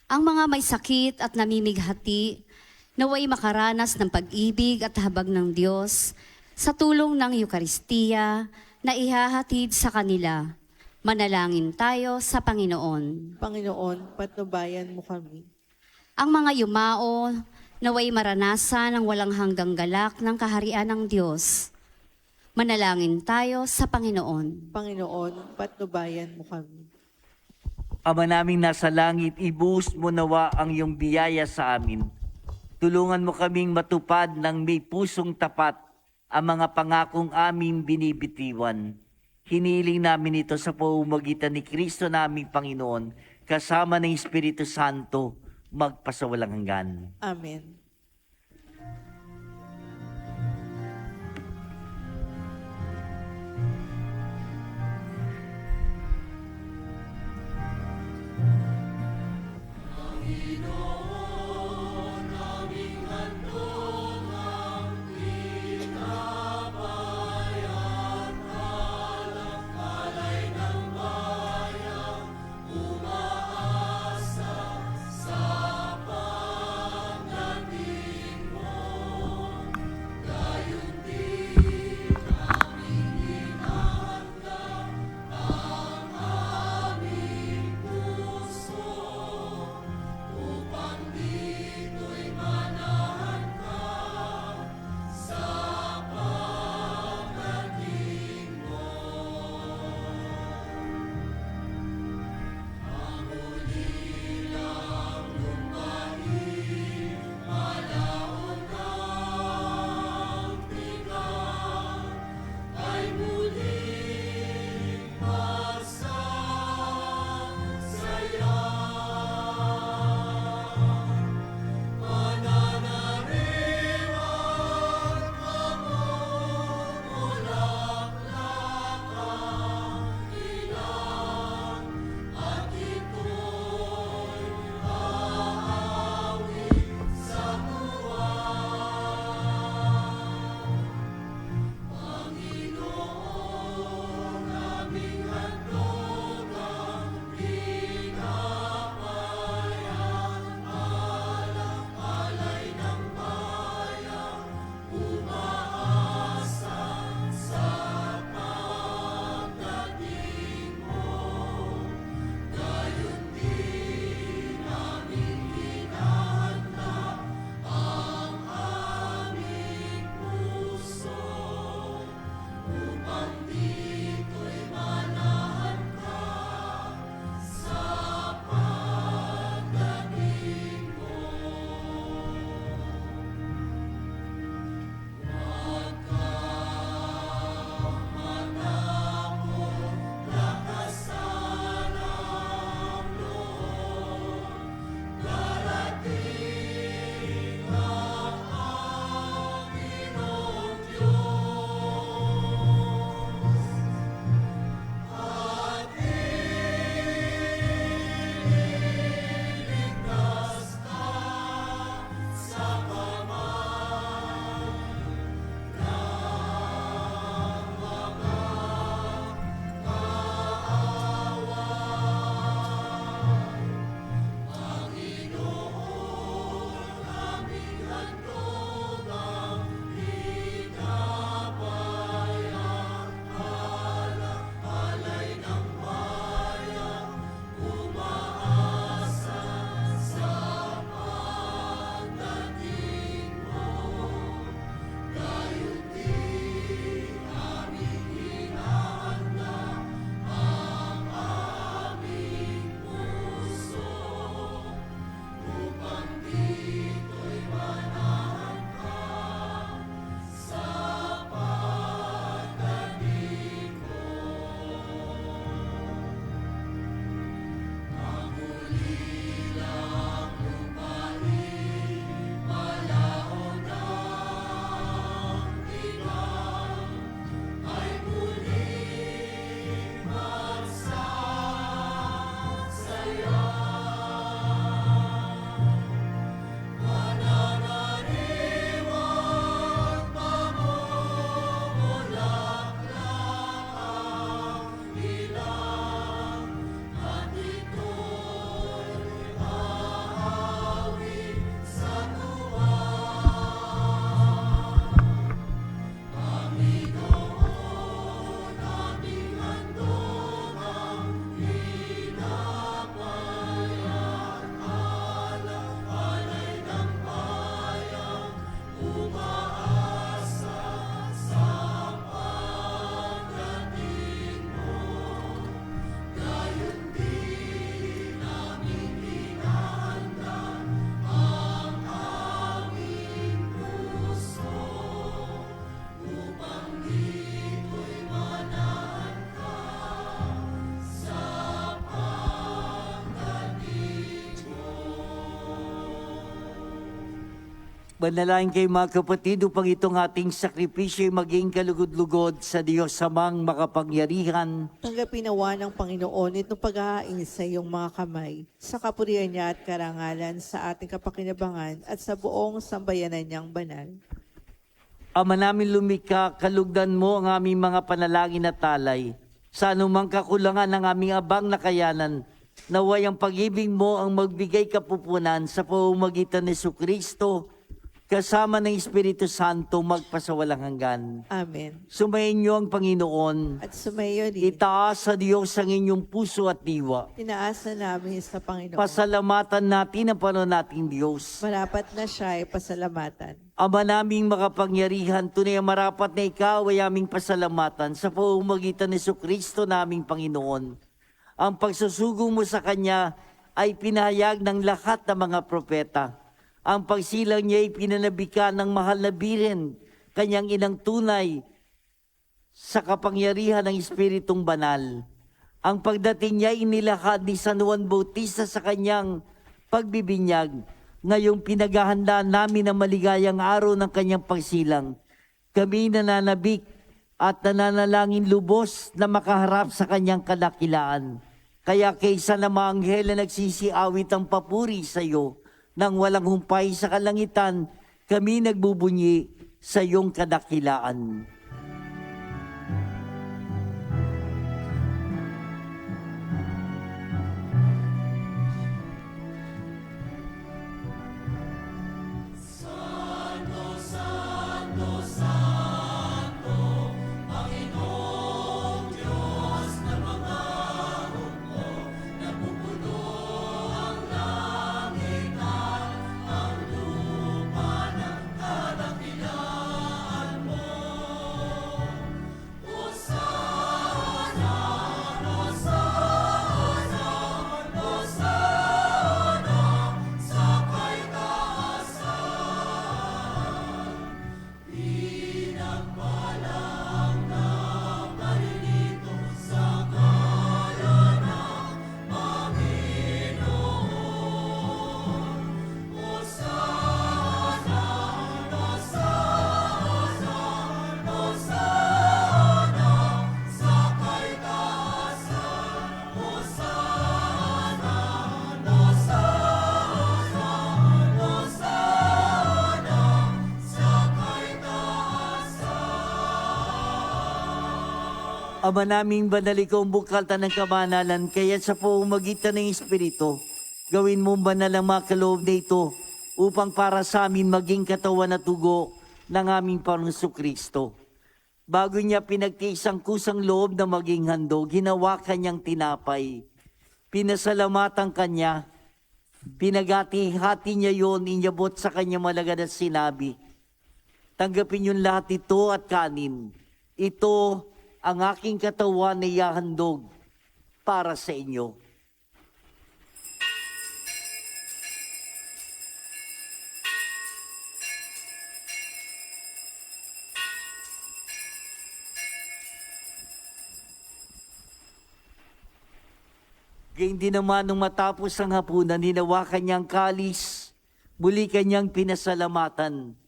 Ang mga may sakit at namimighati, naway makaranas ng pag-ibig at habag ng Diyos sa tulong ng Eucharistia na ihahatid sa kanila. Manalangin tayo sa Panginoon. Panginoon, patnubayan mo kami. Ang mga yumao, naway maranasan ang walang hanggang galak ng kaharian ng Diyos. Manalangin tayo sa Panginoon. Panginoon, patnubayan mo kami. Ama naming nasa langit, ibuhos mo nawa ang iyong biyaya sa amin. Tulungan mo kaming matupad ng may pusong tapat ang mga pangakong aming binibitiwan. Hiniling namin ito sa pamamagitan ni Kristo naming Panginoon, kasama ng Espiritu Santo, magpasawalang hanggan. Amen. Manalangin kayo mga kapatid upang itong ating sakripisyo ay maging kalugod-lugod sa Diyos samang makapangyarihan. Tanggapin nawa ng Panginoon itong pag-ahain sa iyong mga kamay, sa kapurihan niya at karangalan sa ating kapakinabangan at sa buong sambayanan niyang banal. Ama namin lumikha, kalugdan mo ang aming mga panalangin at talay. Sa anumang kakulangan ng aming abang na kayanan, naway ang pag-ibig mo ang magbigay kapupunan sa pamamagitan ni Jesucristo, kasama ng Espiritu Santo magpasawalang hanggan. Amen. Sumayin niyo ang Panginoon. At sumayo rin, Itaas sa Diyos ang inyong puso at diwa. inaasa namin sa Panginoon. Pasalamatan natin ang Panginoon nating Diyos. Marapat na siya ay pasalamatan. Ama naming makapangyarihan, tunay ang marapat na ikaw ay aming pasalamatan sa pamamagitan ni Jesucristo naming Panginoon. Ang pagsusugo mo sa Kanya ay pinahayag ng lahat ng mga propeta. Ang pagsilang niya ay pinanabika ng mahal na Birhen, Kanyang inang tunay, sa kapangyarihan ng Espiritong Banal. Ang pagdating niya ay inilahad ni San Juan Bautista sa kanyang pagbibinyag. Ngayong pinaghahanda namin ang maligayang araw ng kanyang pagsilang. Kami nananabik at nananalangin lubos na makaharap sa kanyang kadakilaan. Kaya kaysa na mga anghel na nagsisiawit ang papuri sa iyo, nang walang humpay sa kalangitan, kami nagbubunyi sa iyong kadakilaan. Ama naming banal, ikaw ang bukaltan ng kabanalan, kaya sa pamamagitan ng Espiritu, gawin mo banal ang mga kaloob na ito upang para sa amin maging katawan at tugo ng aming Panginoong Jesucristo. Bago niya pinagtiis ang kusang loob na maging handog, ginawa kanyang tinapay. Pinasalamatan kanya, pinagati-hati niya yon, inyabot sa kanya malagad at sinabi, tanggapin yung lahat ito at kanin. Ito ang aking katawan na ihahandog para sa inyo. Gayun din naman nung matapos ang hapunan, hinawakan niyang kalis, muli kanyang pinasalamatan.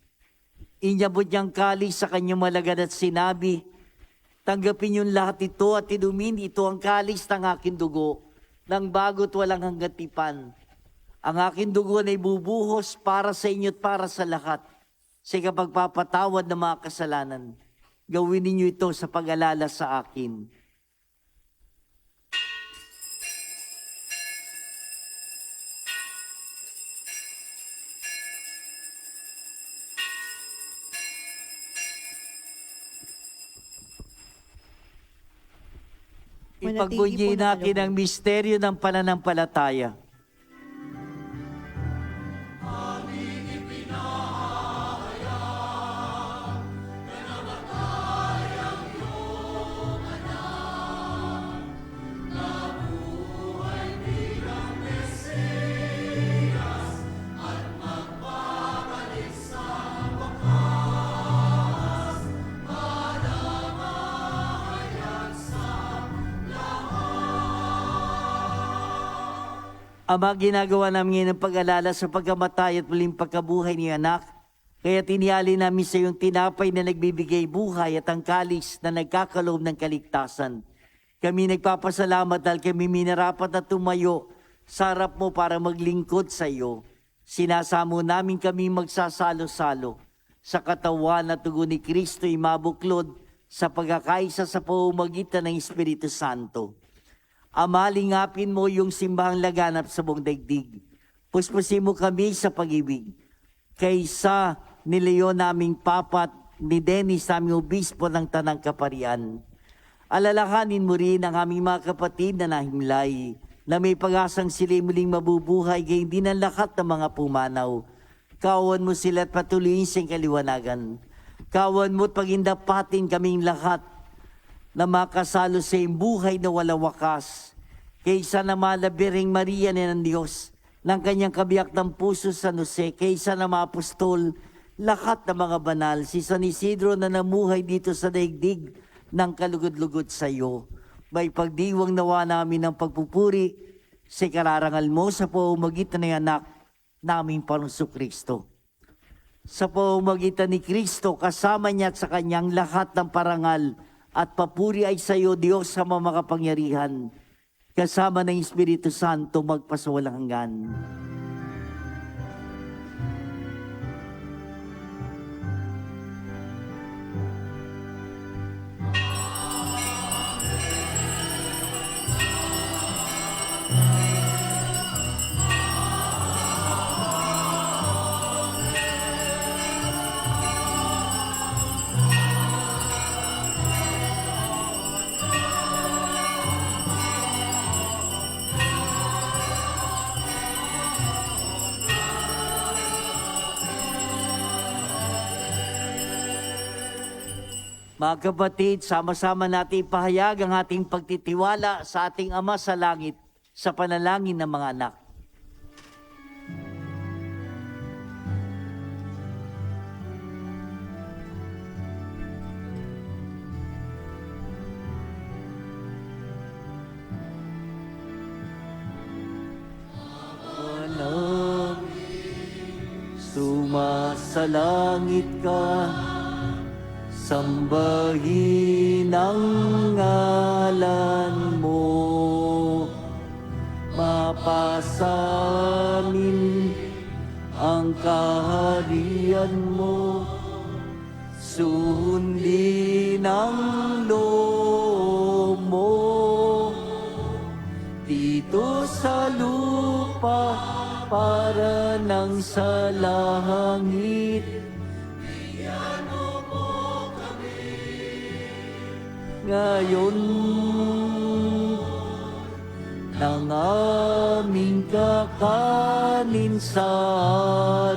Inyabot niyang kalis sa kanyang malagad at sinabi, tanggapin yung lahat ito at inumin, ito ang kalis ng aking dugo, ng bago't walang hanggang tipan. Ang aking dugo na ibubuhos para sa inyo at para sa lahat, sa kapagpapatawad ng mga kasalanan. Gawin ninyo ito sa pag-alala sa akin. Ipagbunyi natin ang misteryo ng pananampalataya. Ama, ginagawa namin ngayon ang pag-alala sa pagkamatay at muling pagkabuhay ni anak Kaya tiniali namin sa iyong tinapay na nagbibigay buhay at ang kalis na nagkakaloob ng kaligtasan. Kami nagpapasalamat dahil kami minarapat na tumayo sa harap mo para maglingkod sa iyo. Sinasamo namin kami magsasalo-salo sa katawan at dugo ni Kristo'y mabuklod sa pagkakaisa sa pamamagitan ng Espiritu Santo. Ama, lingapin mo yung simbahang laganap sa buong daigdig. Puspusin mo kami sa pag-ibig. Kaysa ni Leon naming papat, ni Dennis naming obispo ng Tanang Kaparian. Alalahanin mo rin ang aming mga kapatid na nahimlay, na may pag-asang sila muling mabubuhay, gayon din ang lahat ng mga pumanaw. Kawan mo sila at patuloyin sa kaliwanagan. Kawan mo at pagindapatin kaming lahat na makasalo sa iyong buhay na wala wakas. Kaysa na malabiring Maria na ng Diyos, ng kanyang kabiyak ng puso San Jose, kaysa na mga apostol, lahat ng mga banal, si San Isidro na namuhay dito sa daigdig ng kalugod-lugod sa iyo. May pagdiwang nawa namin ng pagpupuri sa kararangal mo sa pamamagitan ng anak naming Panginoong Kristo. Sa pamamagitan ni Kristo, kasama niya at sa kanyang lahat ng parangal at papuri ay sa iyo, Diyos sa mga makapangyarihan, kasama ng Espiritu Santo magpasawalang hanggan. Mga kapatid, sama-sama natin ipahayag ang ating pagtitiwala sa ating Ama sa Langit sa panalangin ng mga anak. Anak, sumasalangit ka, sambahin ang ngalan mo, mapasa amin ang kaharian mo, sundin ang loob mo, dito sa lupa para nang sa langit. Ngayon, ng aming kakanin sa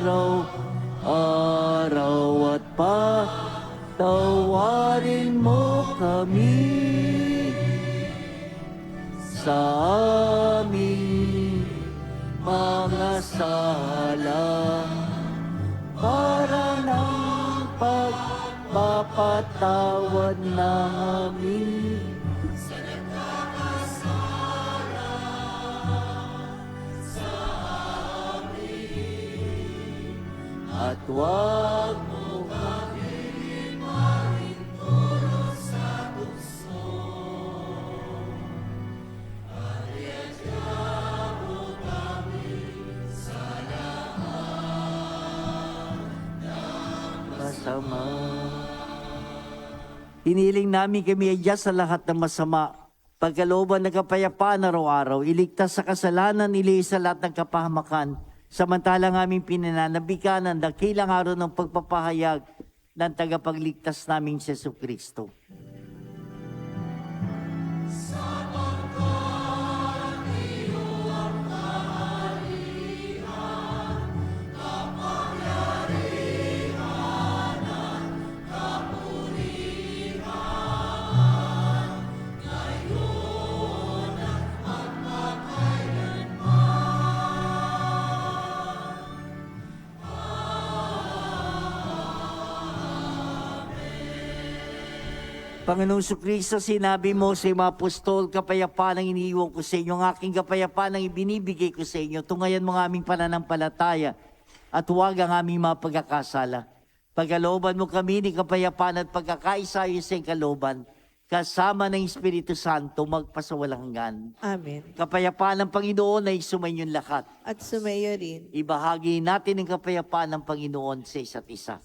araw at patawarin mo kami sa aming mga sala para ng pagpapatawad namin sa nagkakasala sa amin, at huwag mo kami marintulot sa tukso, at iadya mo kami sa lahat ng masama. Hiniling namin kami adya sa lahat ng masama, pagkalooban ng kapayapaan araw-araw, iligtas sa kasalanan, iligtas sa lahat ng kapahamakan, samantalang aming pinananabikan ang dakilang araw ng pagpapahayag ng tagapagligtas naming si Jesucristo. Panginoong Jesucristo, sinabi mo sa mga apostol, kapayapaan ang iniiwan ko sa inyo, ang aking kapayapaan ang ibinibigay ko sa inyo. Tungayan mo ang aming pananampalataya. at huwag ang aming mga pagkakasala. Pagkalooban mo kami ni kapayapaan at pagkakaisa sa kalooban, kasama ng Espiritu Santo magpasawalang hanggan. Amen. Kapayapaan ng Panginoon ay sumainyo lahat. At sumayo rin. Ibahagi natin ang kapayapaan ng Panginoon sa isa't isa.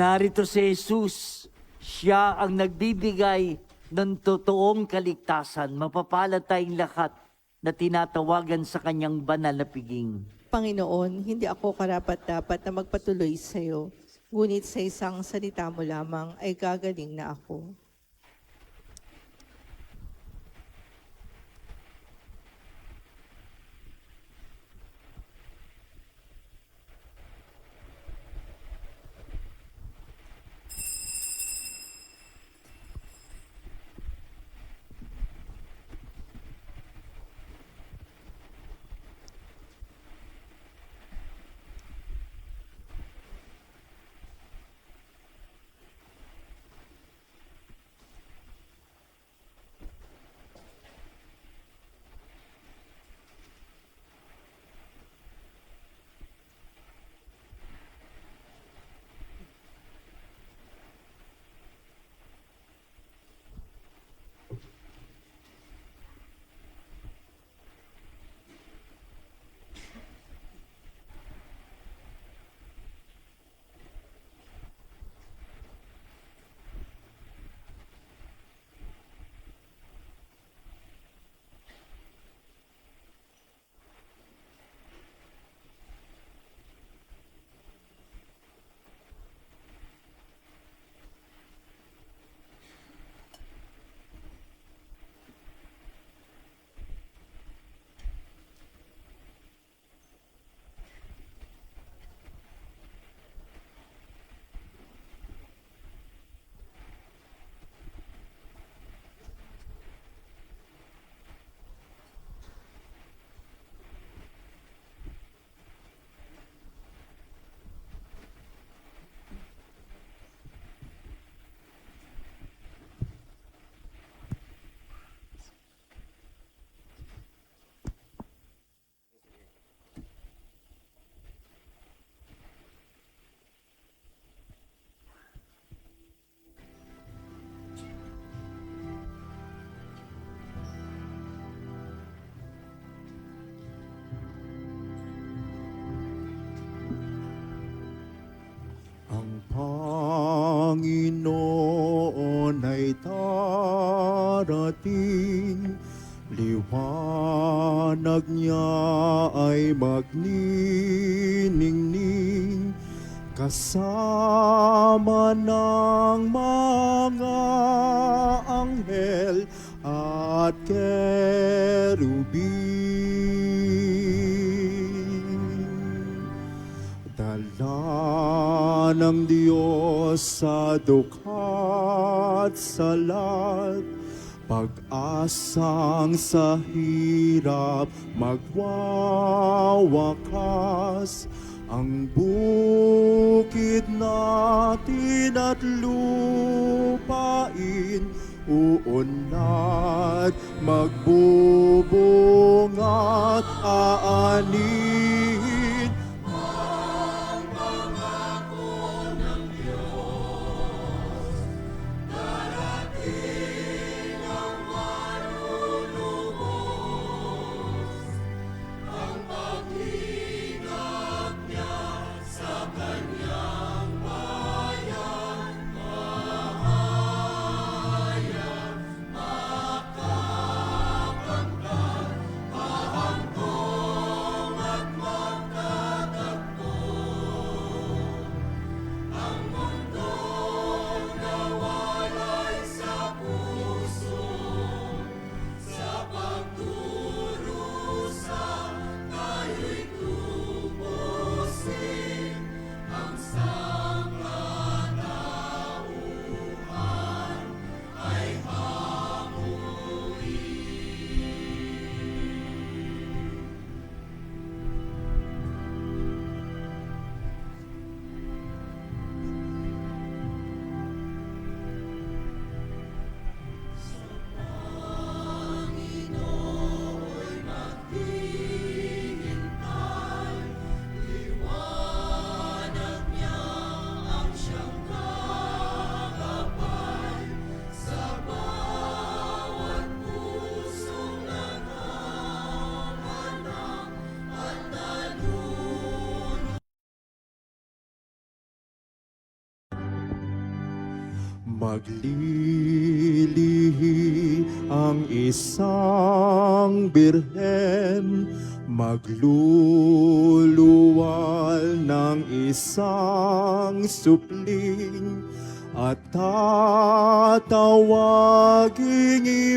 Narito si Jesus, siya ang nagbibigay ng totoong kaligtasan. Mapapalad tayong lahat na tinatawagan sa kanyang banal na piging. Panginoon, hindi ako karapat-dapat na magpatuloy sa iyo, ngunit sa isang salita mo lamang ay gagaling na ako. darating, liwanag niya ay magniningning, kasama ng mga anghel at kerubin. Dala ng Diyos sa dukha at salat, pag-asang sa hirap magwawakas, ang bukid natin at lupain uunlad, magbubunga't aanin. Maglilihi ang isang birhen, magluluwal ng isang supling, at tatawaging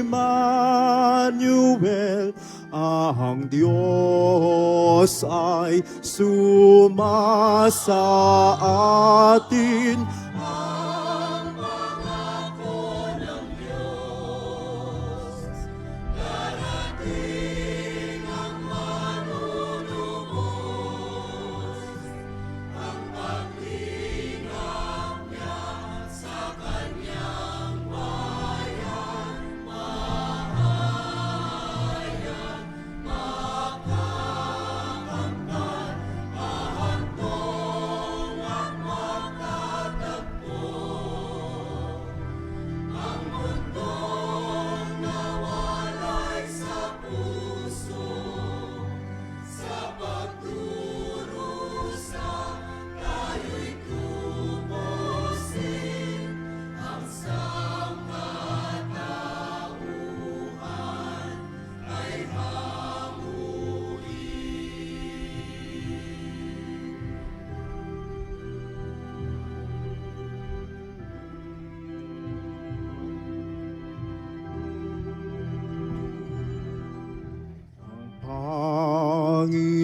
Emmanuel, ang Diyos ay sumasa atin.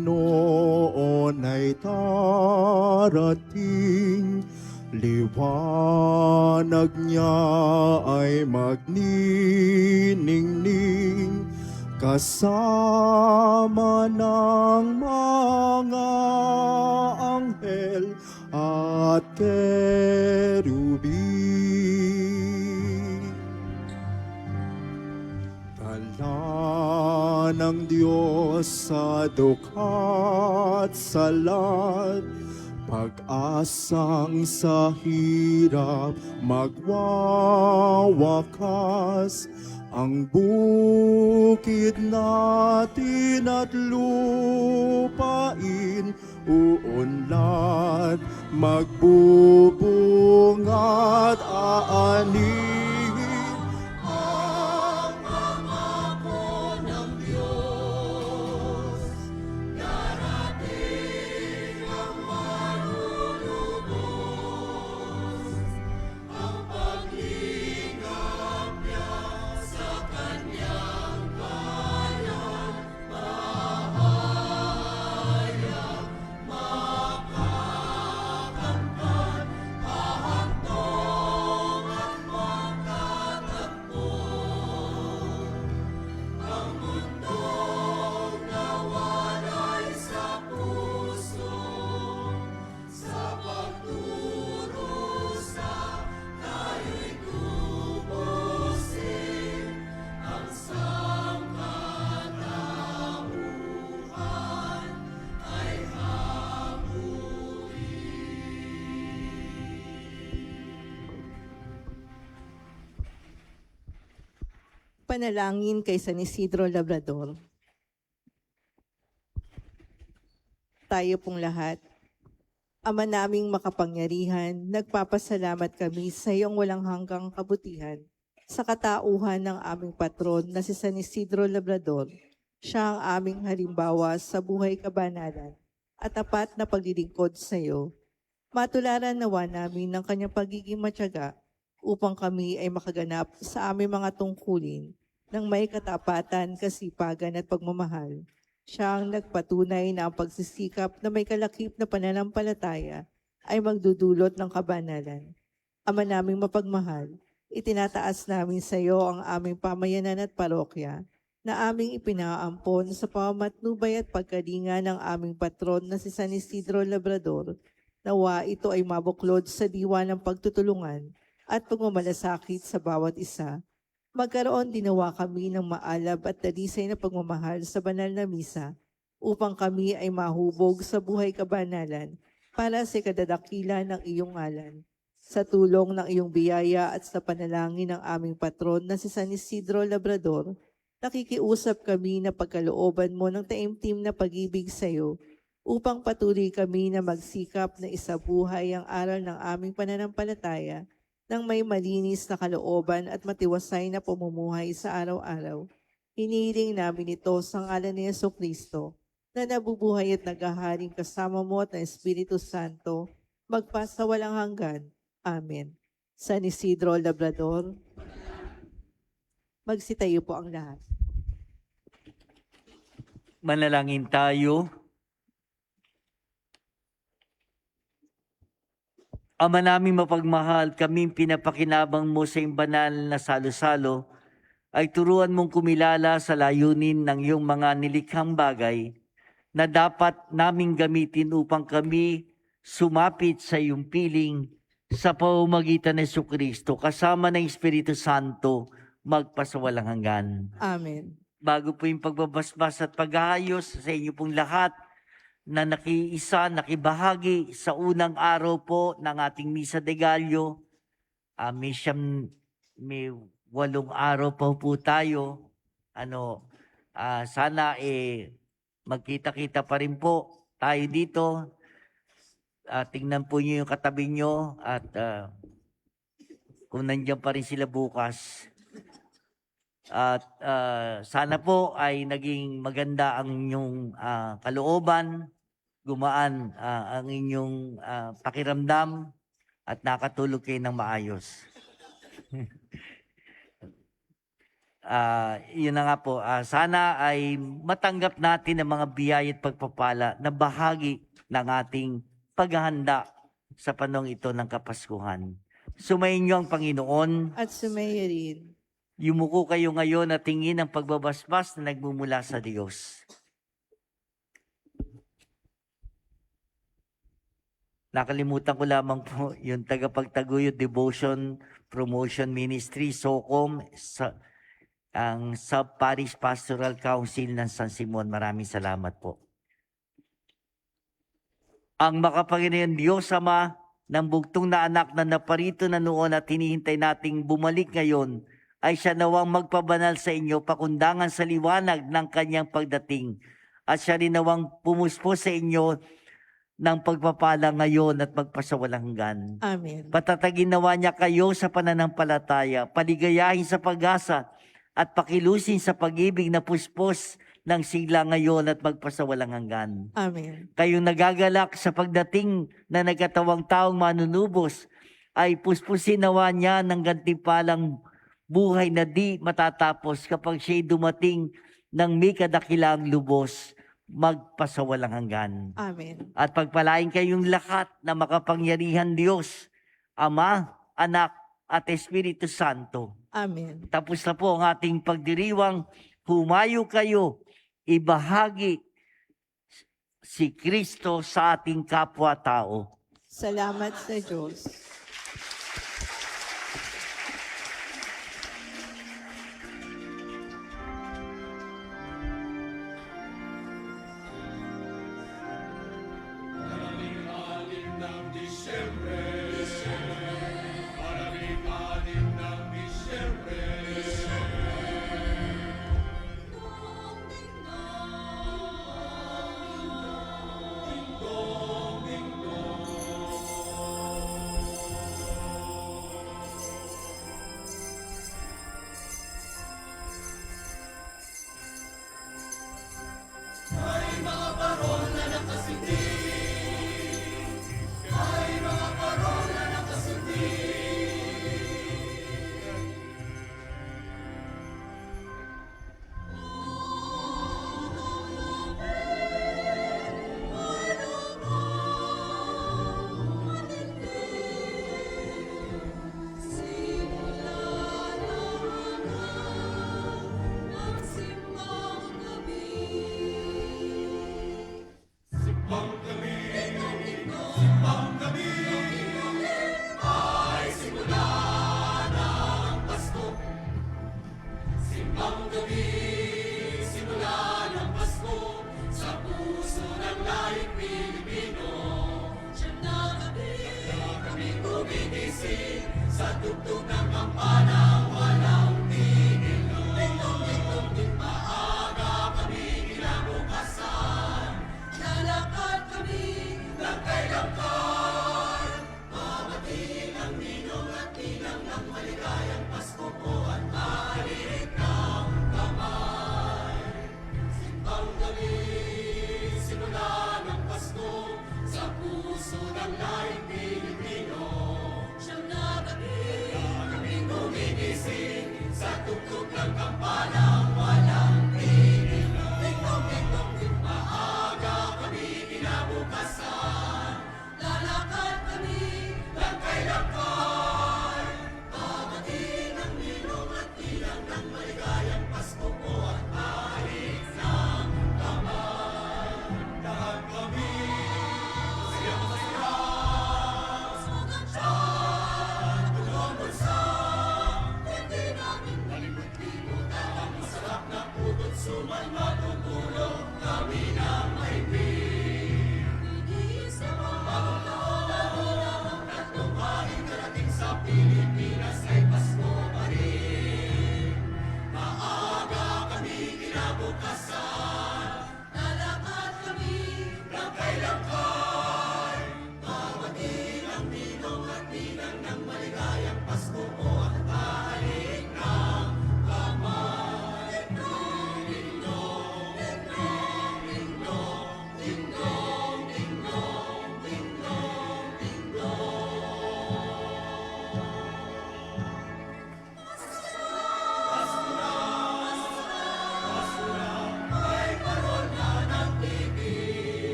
Panginoon ay darating, liwanag niya ay magniningning, kasama ng mga anghel at kerubin. Dala ng Diyos sa dukha at salat, pag-asang sa hirap magwawakas, ang bukid natin at lupain uunlad, magbubunga't aanin. Ang Panalangin kay San Isidro Labrador. Tayo pong lahat. Ama naming makapangyarihan, nagpapasalamat kami sa iyong walang hanggang kabutihan sa katauhan ng aming patron na si San Isidro Labrador. Siya ang aming halimbawa sa buhay kabanalan at tapat na paglilingkod sa iyo. Matularan nawa namin ng kanyang pagiging matyaga upang kami ay makaganap sa aming mga tungkulin ng may katapatan, kasipagan at pagmamahal. Siya ang nagpatunay na ang pagsisikap na may kalakip na pananampalataya ay magdudulot ng kabanalan. Ama naming mapagmahal, itinataas namin sa iyo ang aming pamayanan at parokya na aming ipinaampon sa pamamatnubay at pagkalinga ng aming patron na si San Isidro Labrador. Nawa ito ay mabuklod sa diwa ng pagtutulungan at pagmamalasakit sa bawat isa. Magkaroon din nawa kami ng maalab at dalisay na pagmamahal sa banal na misa upang kami ay mahubog sa buhay kabanalan para sa kadadakila ng iyong ngalan. Sa tulong ng iyong biyaya at sa panalangin ng aming patron na si San Isidro Labrador, nakikiusap kami na pagkalooban mo ng taimtim na pag-ibig sa iyo upang patuloy kami na magsikap na isabuhay ang aral ng aming pananampalataya ng may malinis na kalooban at matiwasay na pamumuhay sa araw-araw. Hinihiling namin ito sa ngalan ni Jesucristo na nabubuhay at naghaharing kasama mo at ng Espiritu Santo, magpasawalang hanggan. Amen. San Isidro Labrador, magsitayo po ang lahat. Manalangin tayo. Ama naming mapagmahal, kaming pinapakinabang mo sa iyong banal na salo-salo, ay turuan mong kumilala sa layunin ng iyong mga nilikhang bagay na dapat naming gamitin upang kami sumapit sa iyong piling sa pamamagitan ng Jesucristo kasama ng Espiritu Santo magpasawalang hanggan. Amen. Bago po yung pagbabasbas at pag-aayos sa inyo pong lahat, na nakiisa, nakibahagi sa unang araw po ng ating Misa de Gallo. May 8 araw pa po tayo. Sana magkita-kita pa rin po tayo dito. Tingnan po niyo yung katabi niyo at kung nandiyan pa rin sila bukas. At sana po ay naging maganda ang inyong kalooban, gumaan ang inyong pakiramdam at nakatulog kayo ng maayos. Yun na nga po, sana ay matanggap natin ang mga biyaya at pagpapala na bahagi ng ating paghahanda sa panahong ito ng Kapaskuhan. Sumayin niyo ang Panginoon. At sumayo rin. Yumuko kayo ngayon at tingin ang pagbabasbas na nagmumula sa Diyos. Nakalimutan ko lamang po yung tagapagtaguyod Devotion Promotion Ministry, SOCOM, ang Sub-Parish Pastoral Council ng San Simon. Maraming salamat po. Ang makapangyarihan Diyos Ama ng bugtong na anak na naparito na noon at hinihintay nating bumalik ngayon, ay siya nawang magpabanal sa inyo pakundangan sa liwanag ng kanyang pagdating. At siya rin nawang pumuspo sa inyo ng pagpapala ngayon at magpasawalang hanggan. Amen. Patatagin nawa niya kayo sa pananampalataya, paligayahin sa pag-asa, at pakilusin sa pag-ibig na puspos ng sigla ngayon at magpasawalang hanggan. Amen. Kayong nagagalak sa pagdating na nagkatawang taong manunubos, ay puspusin nawa niya ng gantimpalang buhay na di matatapos kapag siya'y dumating ng may kadakilang lubos, magpasawalang hanggan. Amen. At pagpalain kayong lahat na makapangyarihan Diyos, Ama, Anak, at Espiritu Santo. Amen. Tapos na po ang ating pagdiriwang, humayo kayo, ibahagi si Kristo sa ating kapwa-tao. Salamat sa Diyos.